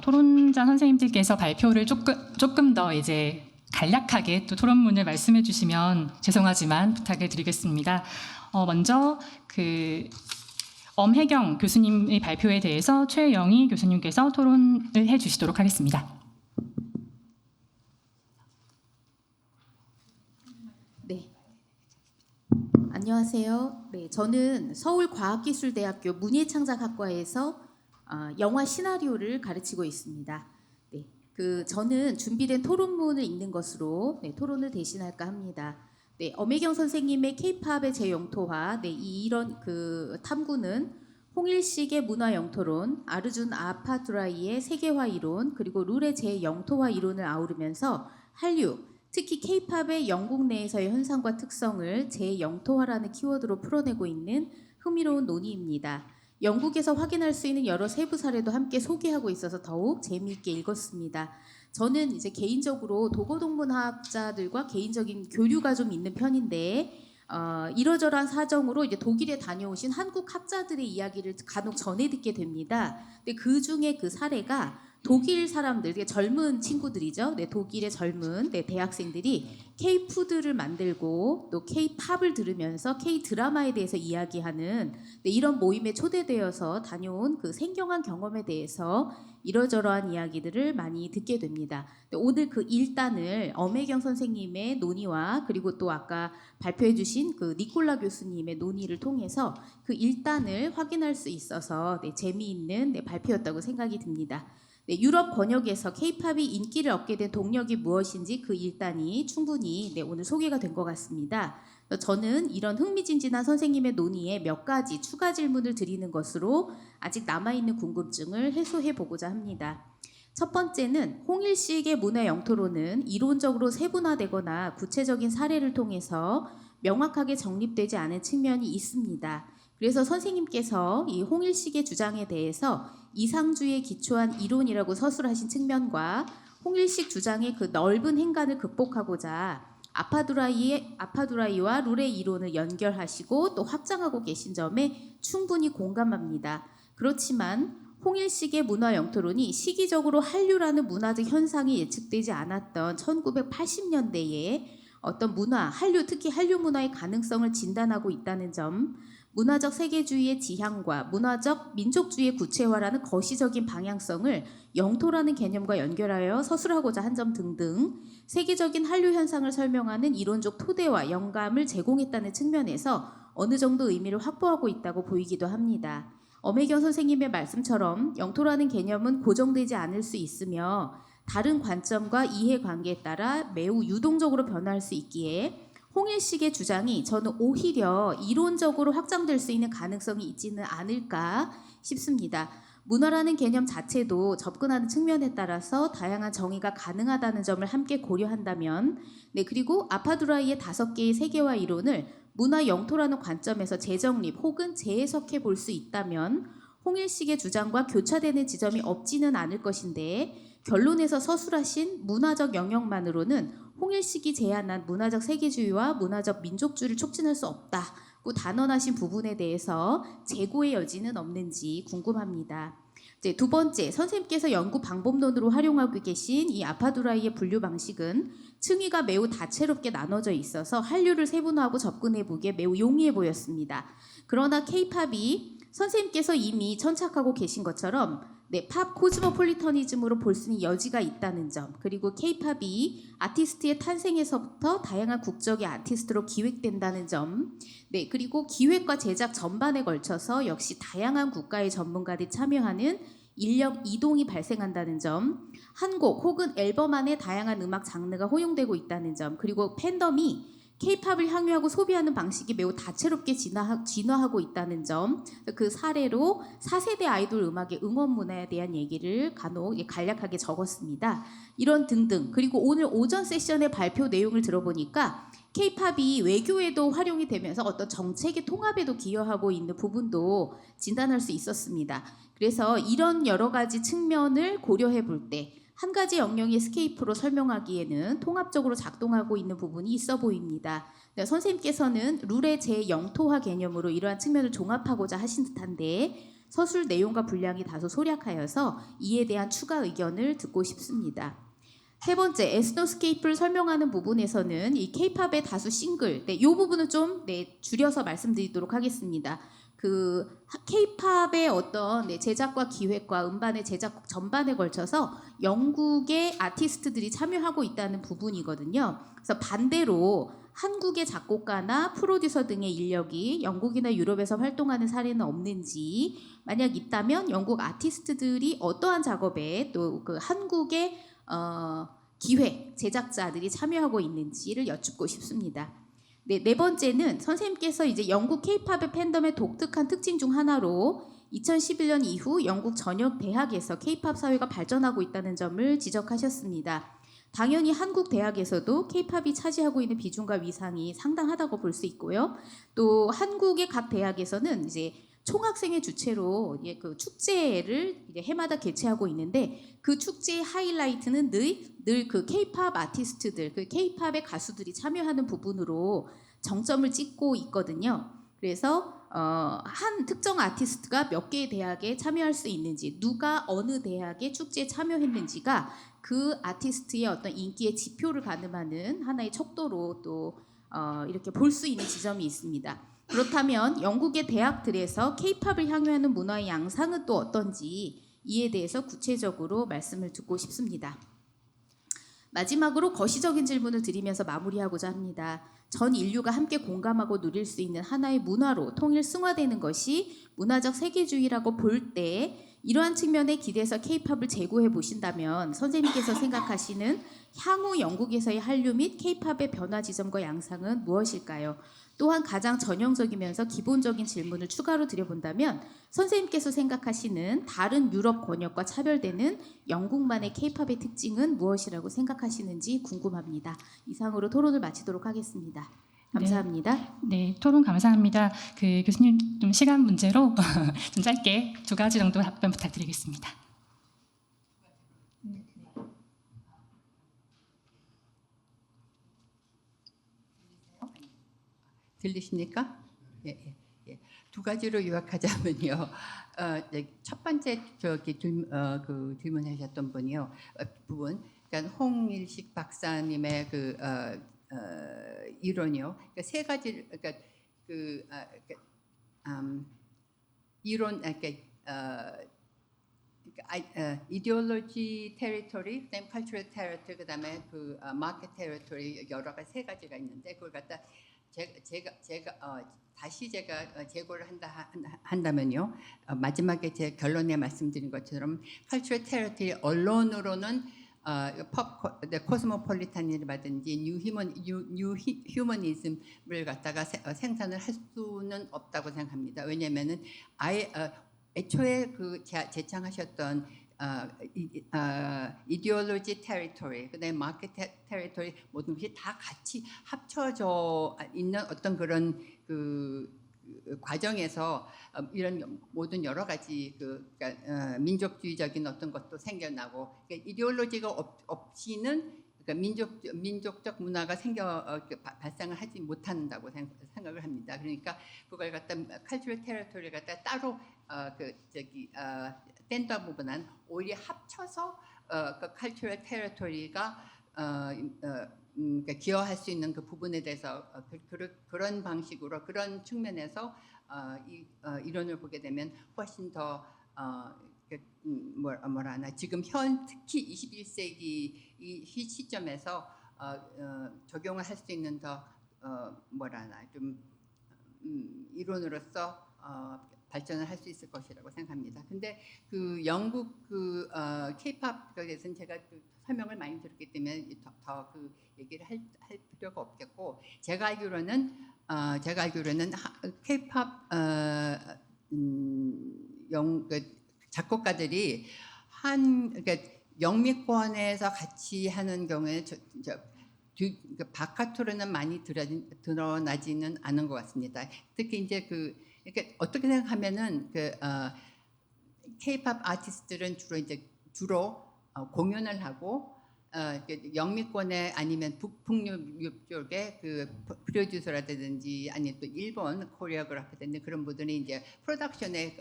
토론자 선생님들께서 발표를 조금 더 이제 간략하게 또 토론문을 말씀해 주시면 죄송하지만 부탁을 드리겠습니다. 먼저 엄혜경 교수님의 발표에 대해서 최영희 교수님께서 토론을 해 주시도록 하겠습니다. 네. 안녕하세요. 네, 저는 서울과학기술대학교 문예창작학과에서 영화 시나리오를 가르치고 있습니다. 네, 저는 준비된 토론문을 읽는 것으로 토론을 대신할까 합니다. 네, 엄혜경 선생님의 K-팝의 재영토화, 이런 탐구는 홍일식의 문화영토론, 아르준 아파두라이의 세계화 이론, 그리고 룰의 재영토화 이론을 아우르면서 한류, 특히 K-팝의 영국 내에서의 현상과 특성을 재영토화라는 키워드로 풀어내고 있는 흥미로운 논의입니다. 영국에서 확인할 수 있는 여러 세부 사례도 함께 소개하고 있어서 더욱 재미있게 읽었습니다. 저는 이제 개인적으로 도고동문학자들과 개인적인 교류가 좀 있는 편인데 이러저러한 사정으로 이제 독일에 다녀오신 한국 학자들의 이야기를 간혹 전해 듣게 됩니다. 근데 그 중에 그 사례가 독일 사람들, 젊은 친구들이죠. 네, 독일의 젊은 대학생들이 K-푸드를 만들고 또 K-팝을 들으면서 K-드라마에 대해서 이야기하는 이런 모임에 초대되어서 다녀온 그 생경한 경험에 대해서 이러저러한 이야기들을 많이 듣게 됩니다. 오늘 그 1단을 엄혜경 선생님의 논의와 그리고 또 아까 발표해 주신 그 니콜라 교수님의 논의를 통해서 그 1단을 확인할 수 있어서 재미있는 발표였다고 생각이 듭니다. 네, 유럽 번역에서 K-팝이 인기를 얻게 된 동력이 무엇인지 그 1단이 충분히 오늘 소개가 된 것 같습니다. 저는 이런 흥미진진한 선생님의 논의에 몇 가지 추가 질문을 드리는 것으로 아직 남아있는 궁금증을 해소해 보고자 합니다. 첫 번째는 홍일식의 문화 영토론은 이론적으로 세분화되거나 구체적인 사례를 통해서 명확하게 정립되지 않은 측면이 있습니다. 그래서 선생님께서 이 홍일식의 주장에 대해서 이상주의에 기초한 이론이라고 서술하신 측면과 홍일식 주장의 그 넓은 행간을 극복하고자 아파두라이와 룰의 이론을 연결하시고 또 확장하고 계신 점에 충분히 공감합니다. 그렇지만 홍일식의 문화 영토론이 시기적으로 한류라는 문화적 현상이 예측되지 않았던 1980년대에 어떤 문화, 한류, 특히 한류 문화의 가능성을 진단하고 있다는 점, 문화적 세계주의의 지향과 문화적 민족주의의 구체화라는 거시적인 방향성을 영토라는 개념과 연결하여 서술하고자 한 점 등등 세계적인 한류 현상을 설명하는 이론적 토대와 영감을 제공했다는 측면에서 어느 정도 의미를 확보하고 있다고 보이기도 합니다. 엄혜경 선생님의 말씀처럼 영토라는 개념은 고정되지 않을 수 있으며 다른 관점과 이해관계에 따라 매우 유동적으로 변화할 수 있기에 홍일식의 주장이 저는 오히려 이론적으로 확장될 수 있는 가능성이 있지는 않을까 싶습니다. 문화라는 개념 자체도 접근하는 측면에 따라서 다양한 정의가 가능하다는 점을 함께 고려한다면 그리고 아파두라이의 5개의 세계화 이론을 문화 영토라는 관점에서 재정립 혹은 재해석해 볼 수 있다면 홍일식의 주장과 교차되는 지점이 없지는 않을 것인데 결론에서 서술하신 문화적 영역만으로는 홍일식이 제안한 문화적 세계주의와 문화적 민족주의를 촉진할 수 없다고 단언하신 부분에 대해서 재고의 여지는 없는지 궁금합니다. 이제 두 번째, 선생님께서 연구 방법론으로 활용하고 계신 이 아파두라이의 분류 방식은 층위가 매우 다채롭게 나눠져 있어서 한류를 세분화하고 접근해 보기에 매우 용이해 보였습니다. 그러나 K-팝이 선생님께서 이미 천착하고 계신 것처럼 팝 코스모폴리터니즘으로 볼 수 있는 여지가 있다는 점, 그리고 K-팝이 아티스트의 탄생에서부터 다양한 국적의 아티스트로 기획된다는 점, 그리고 기획과 제작 전반에 걸쳐서 역시 다양한 국가의 전문가들이 참여하는 인력 이동이 발생한다는 점, 한 곡 혹은 앨범 안에 다양한 음악 장르가 호용되고 있다는 점, 그리고 팬덤이 K-팝을 향유하고 소비하는 방식이 매우 다채롭게 진화하고 있다는 점, 그 사례로 4세대 아이돌 음악의 응원 문화에 대한 얘기를 간략하게 적었습니다. 이런 등등, 그리고 오늘 오전 세션의 발표 내용을 들어보니까 K-팝이 외교에도 활용이 되면서 어떤 정책의 통합에도 기여하고 있는 부분도 진단할 수 있었습니다. 그래서 이런 여러 가지 측면을 고려해 볼 때 한 가지 영역의 스케이프로 설명하기에는 통합적으로 작동하고 있는 부분이 있어 보입니다. 선생님께서는 룰의 재영토화 개념으로 이러한 측면을 종합하고자 하신 듯한데 서술 내용과 분량이 다소 소략하여서 이에 대한 추가 의견을 듣고 싶습니다. 세 번째, 에스노스케이프를 설명하는 부분에서는 이 K-팝의 다수 싱글, 이 부분은 좀 줄여서 말씀드리도록 하겠습니다. 그 K-팝의 어떤 제작과 기획과 음반의 제작 전반에 걸쳐서 영국의 아티스트들이 참여하고 있다는 부분이거든요. 그래서 반대로 한국의 작곡가나 프로듀서 등의 인력이 영국이나 유럽에서 활동하는 사례는 없는지, 만약 있다면 영국 아티스트들이 어떠한 작업에 또 그 한국의 기획, 제작자들이 참여하고 있는지를 여쭙고 싶습니다. 네 번째는 선생님께서 이제 영국 K-팝의 팬덤의 독특한 특징 중 하나로 2011년 이후 영국 전역 대학에서 K-팝 사회가 발전하고 있다는 점을 지적하셨습니다. 당연히 한국 대학에서도 K-팝이 차지하고 있는 비중과 위상이 상당하다고 볼 수 있고요. 또 한국의 각 대학에서는 이제 총학생회 주최로 그 축제를 이제 해마다 개최하고 있는데 그 축제의 하이라이트는 늘 그 K-팝 아티스트들, 그 K-팝의 가수들이 참여하는 부분으로 정점을 찍고 있거든요. 그래서 한 특정 아티스트가 몇 개의 대학에 참여할 수 있는지, 누가 어느 대학의 축제에 참여했는지가 그 아티스트의 어떤 인기의 지표를 가늠하는 하나의 척도로 또 이렇게 볼 수 있는 지점이 있습니다. 그렇다면 영국의 대학들에서 K-팝을 향유하는 문화의 양상은 또 어떤지 이에 대해서 구체적으로 말씀을 듣고 싶습니다. 마지막으로 거시적인 질문을 드리면서 마무리하고자 합니다. 전 인류가 함께 공감하고 누릴 수 있는 하나의 문화로 통일 승화되는 것이 문화적 세계주의라고 볼 때 이러한 측면에 기대서 K-팝을 재고해 보신다면 선생님께서 생각하시는 향후 영국에서의 한류 및 K-팝의 변화 지점과 양상은 무엇일까요? 또한 가장 전형적이면서 기본적인 질문을 추가로 드려본다면 선생님께서 생각하시는 다른 유럽 권역과 차별되는 영국만의 K-팝의 특징은 무엇이라고 생각하시는지 궁금합니다. 이상으로 토론을 마치도록 하겠습니다. 감사합니다. 네, 토론 감사합니다. 그 교수님 좀 시간 문제로 좀 짧게 2가지 정도 답변 부탁드리겠습니다. 들리십니까? 예. 2가지로 요약하자면요. 첫 번째 그 질문하셨던 분이요. 그러니까 홍일식 박사님의 그 이론이요. 그러니까 3가지, 그러니까 이론, 이데올로지 테리토리, 그다음에 컬처럴 테리토리, 그다음에 그 마켓 테리토리 여러 가지 3가지가 있는데 그걸 갖다 다시 제가 재고를 한다면요. 마지막에 제 결론에 말씀드린 것처럼 컬처럴 테리토리 언론으로는 코스모폴리탄이라든지 뉴 휴머니즘을 갖다가 생산을 할 수는 없다고 생각합니다. 왜냐하면은 애초에 그 제창하셨던 이데올로지 테리토리, 그다음에 마켓 테리토리 모든 것이 다 같이 합쳐져 있는 어떤 그런 그 과정에서 이런 모든 여러 가지 그러니까 민족주의적인 어떤 것도 생겨나고 그러니까 이데올로지가 없이는 그러니까 민족적 문화가 발생을 하지 못한다고 생각을 합니다. 그러니까 그걸 갖다 컬처럴 테리토리를 갖다 따로 뗀다보다는 오히려 합쳐서 그 컬처럴 테리토리가 그러니까 기여할 수 있는 그 부분에 대해서 그런 방식으로 그런 측면에서 이론을 보게 되면 훨씬 더 뭐라나 지금 특히 21세기 이 시점에서 적용을 할 수 있는 더 뭐라나 좀 이론으로서 발전을 할 수 있을 것이라고 생각합니다. 근데 그 영국 그 K-팝에 대해서는 제가 그 설명을 많이 들었기 때문에 더 그 얘기를 할 필요가 없겠고, 제가 알기로는 K-팝 작곡가들이 그러니까 영미권에서 같이 하는 경우에 바깥으로는 많이 드러나지는 않은 것 같습니다. 특히 이제 그러니까 어떻게 생각하면은 K-팝 아티스트들은 주로 공연을 하고 영미권에 아니면 북유럽 쪽에 그 프로듀서라든지 아니면 또 일본 코리오그래퍼라든지 그런 분들이 이제 프로덕션에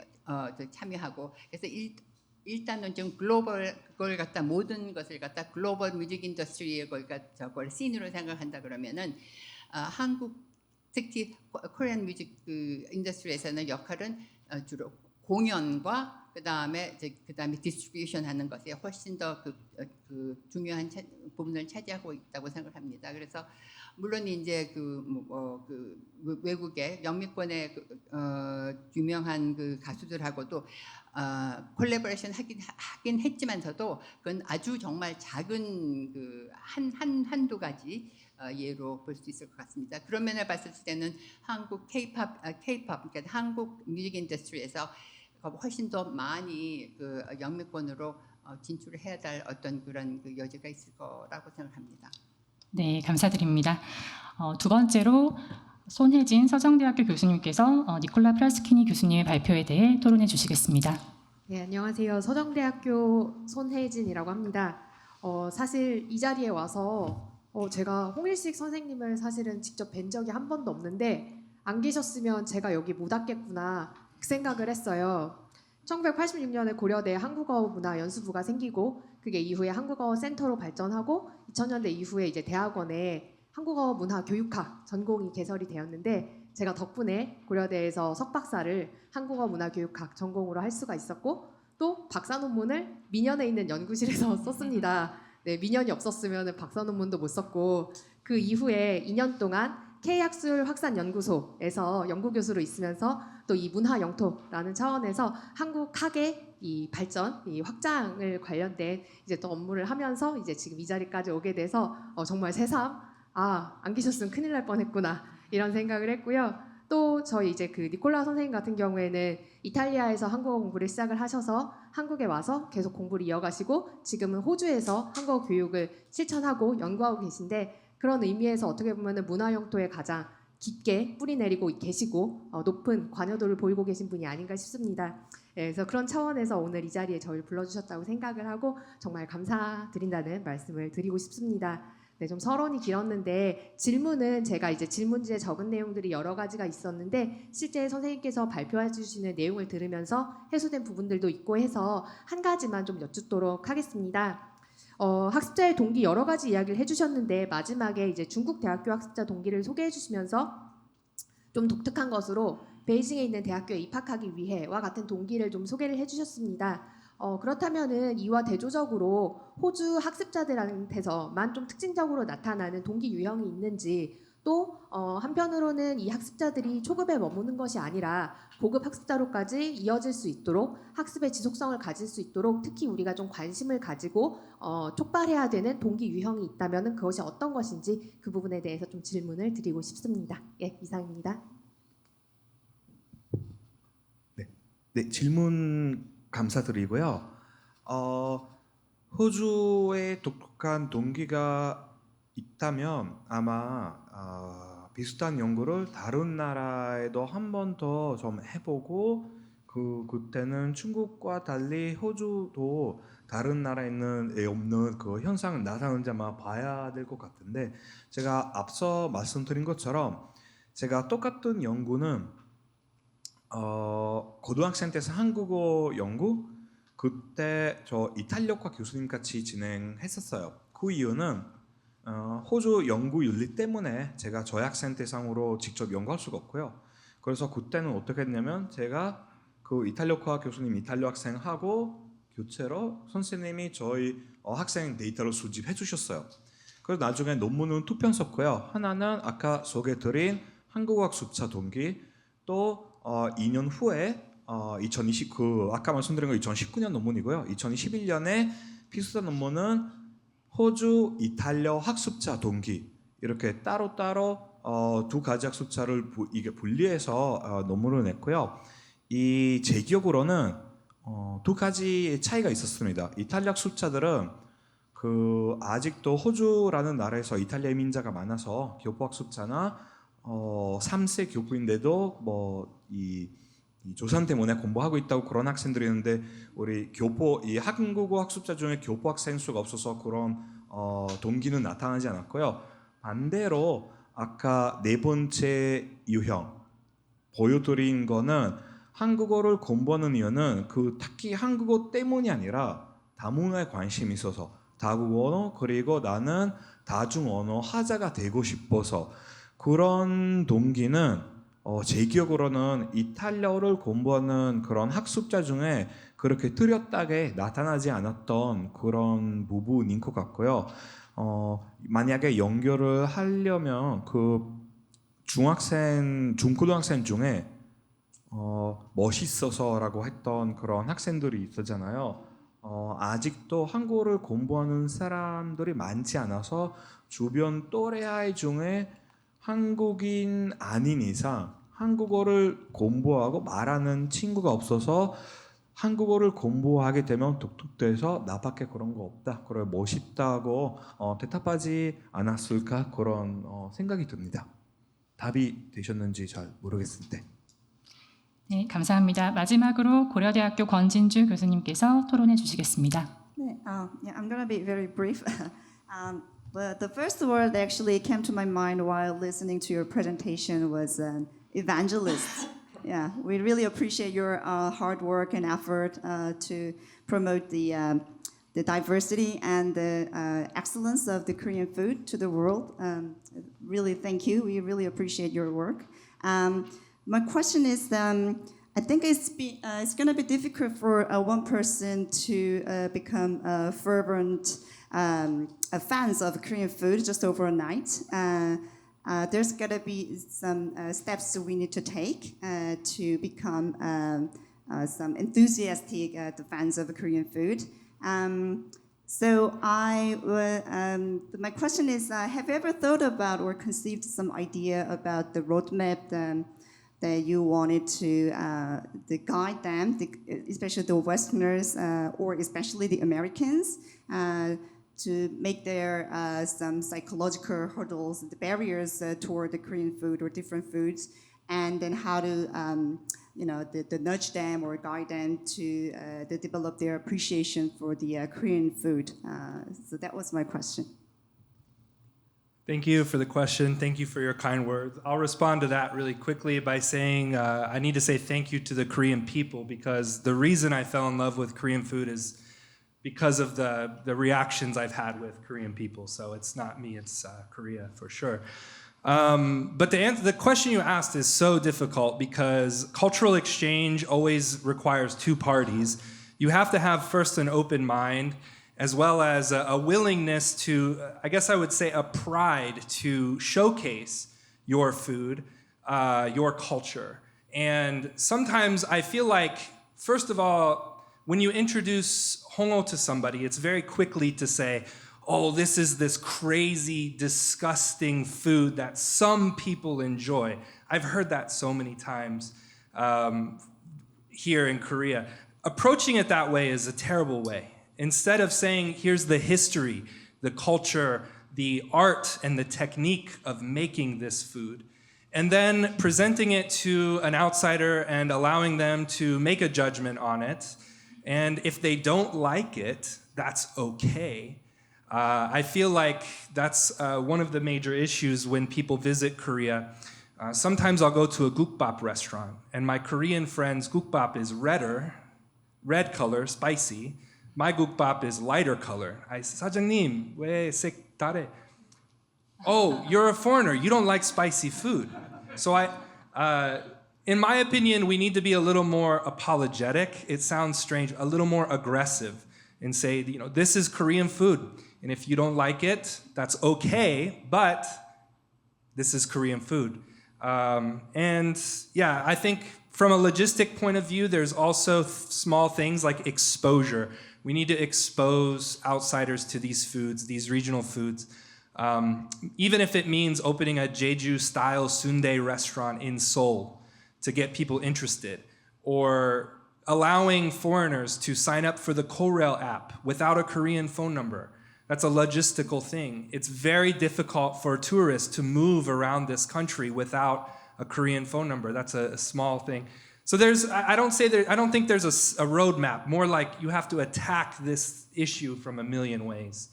참여하고, 그래서 일단은 좀 글로벌 그걸 갖다 모든 것을 갖다 글로벌 뮤직 인더스트리의 저걸 씬으로 생각한다 그러면은 한국 특히 코리안 뮤직 그 인더스트리에서는 역할은 주로 공연과 그다음에 디스트리뷰션 하는 것이 훨씬 더 그 중요한 부분을 차지하고 있다고 생각합니다. 그래서 물론 이제 외국의 영미권의 유명한 그 가수들하고도 콜래보레이션 하긴 했지만서도 그건 아주 정말 작은 그 한두 가지 예로 볼 수 있을 것 같습니다. 그런 면을 봤을 때는 한국 K-팝 그러니까 한국 뮤직 인더스트리에서 훨씬 더 많이 그 영미권으로 진출을 해야 될 어떤 그런 그 여지가 있을 거라고 생각합니다. 네, 감사드립니다. 두 번째로 손혜진 서정대학교 교수님께서 니콜라 프라스키니 교수님의 발표에 대해 토론해 주시겠습니다. 네, 안녕하세요. 서정대학교 손혜진이라고 합니다. 사실 이 자리에 와서 제가 홍일식 선생님을 사실은 직접 뵌 적이 한 번도 없는데 안 계셨으면 제가 여기 못 왔겠구나 그 생각을 했어요. 1986년에 고려대 한국어문화연수부가 생기고 그게 이후에 한국어 센터로 발전하고 2000년대 이후에 이제 대학원에 한국어 문화 교육학 전공이 개설이 되었는데 제가 덕분에 고려대에서 석박사를 한국어 문화 교육학 전공으로 할 수가 있었고 또 박사 논문을 민연에 있는 연구실에서 썼습니다. 네, 민연이 없었으면 박사 논문도 못 썼고 그 이후에 2년 동안 K학술 확산연구소에서 연구교수로 있으면서 또 이 문화영토라는 차원에서 한국 학의 이 발전, 이 확장을 관련된 이제 또 업무를 하면서 이제 지금 이 자리까지 오게 돼서 정말 새삼 안 계셨으면 큰일 날 뻔했구나 이런 생각을 했고요. 또 저희 이제 그 니콜라 선생님 같은 경우에는 이탈리아에서 한국어 공부를 시작을 하셔서 한국에 와서 계속 공부를 이어가시고 지금은 호주에서 한국어 교육을 실천하고 연구하고 계신데 그런 의미에서 어떻게 보면 문화영토에 가장 깊게 뿌리 내리고 계시고 높은 관여도를 보이고 계신 분이 아닌가 싶습니다. 그래서 그런 차원에서 오늘 이 자리에 저희를 불러주셨다고 생각을 하고 정말 감사드린다는 말씀을 드리고 싶습니다. 네, 좀 서론이 길었는데 질문은 제가 이제 질문지에 적은 내용들이 여러 가지가 있었는데 실제 선생님께서 발표해 주시는 내용을 들으면서 해소된 부분들도 있고 해서 한 가지만 좀 여쭙도록 하겠습니다. 학습자의 동기 여러 가지 이야기를 해주셨는데 마지막에 이제 중국 대학교 학습자 동기를 소개해 주시면서 좀 독특한 것으로 베이징에 있는 대학교에 입학하기 위해와 같은 동기를 좀 소개를 해주셨습니다. 그렇다면은 이와 대조적으로 호주 학습자들한테서만 좀 특징적으로 나타나는 동기 유형이 있는지 또 한편으로는 이 학습자들이 초급에 머무는 것이 아니라 고급 학습자로까지 이어질 수 있도록 학습의 지속성을 가질 수 있도록 특히 우리가 좀 관심을 가지고 촉발해야 되는 동기 유형이 있다면 그것이 어떤 것인지 그 부분에 대해서 좀 질문을 드리고 싶습니다. 예, 이상입니다. 네, 질문 감사드리고요. 호주에 독특한 동기가 있다면 아마 비슷한 연구를 다른 나라에도 한 번 더 좀 해보고 그때는 중국과 달리 호주도 다른 나라에는 없는 그 현상을 나타나는지 아마 봐야 될 것 같은데 제가 앞서 말씀드린 것처럼 제가 똑같은 연구는 고등학생 때서 한국어 연구 그때 저 이탈리아과 교수님 같이 진행했었어요. 그 이유는 호주 연구 윤리 때문에 제가 저학생 대상으로 직접 연구할 수가 없고요. 그래서 그때는 어떻게 했냐면 제가 그 이탈리아과 교수님 이탈리아 학생하고 교체로 선생님이 저희 학생 데이터를 수집해 주셨어요. 그래서 나중에 논문은 두 편 썼고요. 하나는 아까 소개드린 한국어 학습자 동기 또 2년 후에 아까 말씀드린 거 2019년 논문이고요. 2021년에 비슷한 논문은 호주, 이탈리아 학습자 동기 이렇게 따로따로 두 가지 학습자를 이게 분리해서 논문을 냈고요. 제 기억으로는 두 가지 차이가 있었습니다. 이탈리아 학습자들은 아직도 호주라는 나라에서 이탈리아 이민자가 많아서 교포학습자나 3세 교포인데도 이 조산 때문에 공부하고 있다고 그런 학생들이 있는데 우리 이 한국어 학습자 중에 교포 학생 수가 없어서 그런 동기는 나타나지 않았고요. 반대로 아까 네 번째 유형 보여드린 거는 한국어를 공부하는 이유는 특히 한국어 때문이 아니라 다문화에 관심이 있어서 다국어 그리고 나는 다중언어 하자가 되고 싶어서 그런 동기는 제 기억으로는 이탈리아어를 공부하는 그런 학습자 중에 그렇게 뚜렷하게 나타나지 않았던 그런 부분인 것 같고요. 만약에 연결을 하려면 중고등학생 중에 멋있어서라고 했던 그런 학생들이 있었잖아요. 아직도 한국어를 공부하는 사람들이 많지 않아서 주변 또래 아이 중에 한국인 아닌 이상 한국어를 공부하고 말하는 친구가 없어서 한국어를 공부하게 되면 독특돼서 나밖에 그런 거 없다, 그래 멋있다고 대답하지 않았을까 그런 생각이 듭니다. 답이 되셨는지 잘 모르겠는데. 네, 감사합니다. 마지막으로 고려대학교 권진주 교수님께서 토론해 주시겠습니다. Yeah, I'm going to be very brief. But the first word that actually came to my mind while listening to your presentation was evangelist. Yeah, we really appreciate your hard work and effort to promote the diversity and the excellence of the Korean food to the world. Really, thank you. We really appreciate your work. My question is, I think it's going to be difficult for one person to become fervent fans of Korean food just overnight. There's got to be some steps we need to take to become some enthusiastic fans of Korean food. So my question is, have you ever thought about or conceived some idea about the roadmap that you wanted to guide them, especially the Westerners or especially the Americans, to make their some psychological hurdles, the barriers toward the Korean food or different foods, and then how to nudge them or guide them to develop their appreciation for the Korean food. So that was my question. Thank you for the question. Thank you for your kind words. I'll respond to that really quickly by saying I need to say thank you to the Korean people, because the reason I fell in love with Korean food is because of the reactions I've had with Korean people. So it's not me, it's Korea for sure. But the question you asked is so difficult because cultural exchange always requires two parties. You have to have first an open mind, as well as a willingness to, I guess I would say a pride to showcase your food, your culture. And sometimes I feel like, first of all, when you introduce hongo to somebody, it's very quickly to say, oh, this is this crazy, disgusting food that some people enjoy. I've heard that so many times here in Korea. Approaching it that way is a terrible way. Instead of saying, here's the history, the culture, the art, and the technique of making this food, and then presenting it to an outsider and allowing them to make a judgment on it. And if they don't like it, that's okay. I feel like that's one of the major issues when people visit Korea. Sometimes I'll go to a gukbap restaurant, and my Korean friend's gukbap is red color, spicy. My gukbap is lighter color. I say, 사장님, 왜 색다래? Oh, you're a foreigner. You don't like spicy food. So in my opinion, we need to be a little more apologetic. It sounds strange, a little more aggressive, and say, this is Korean food. And if you don't like it, that's okay, but this is Korean food. And yeah, I think From a logistic point of view, there's also small things like exposure. We need to expose outsiders to these foods, these regional foods. Even if it means opening a Jeju-style sundae restaurant in Seoul to get people interested, or allowing foreigners to sign up for the Korail app without a Korean phone number. That's a logistical thing. It's very difficult for tourists to move around this country without a Korean phone number. That's a small thing. So I don't think there's a roadmap. More like you have to attack this issue from a million ways.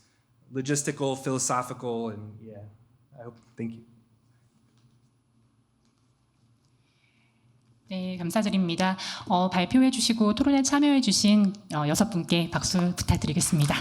Logistical, philosophical, and yeah. Thank you. 네, 감사드립니다. 발표해 주시고 토론에 참여해 주신 6분께 박수 부탁드리겠습니다.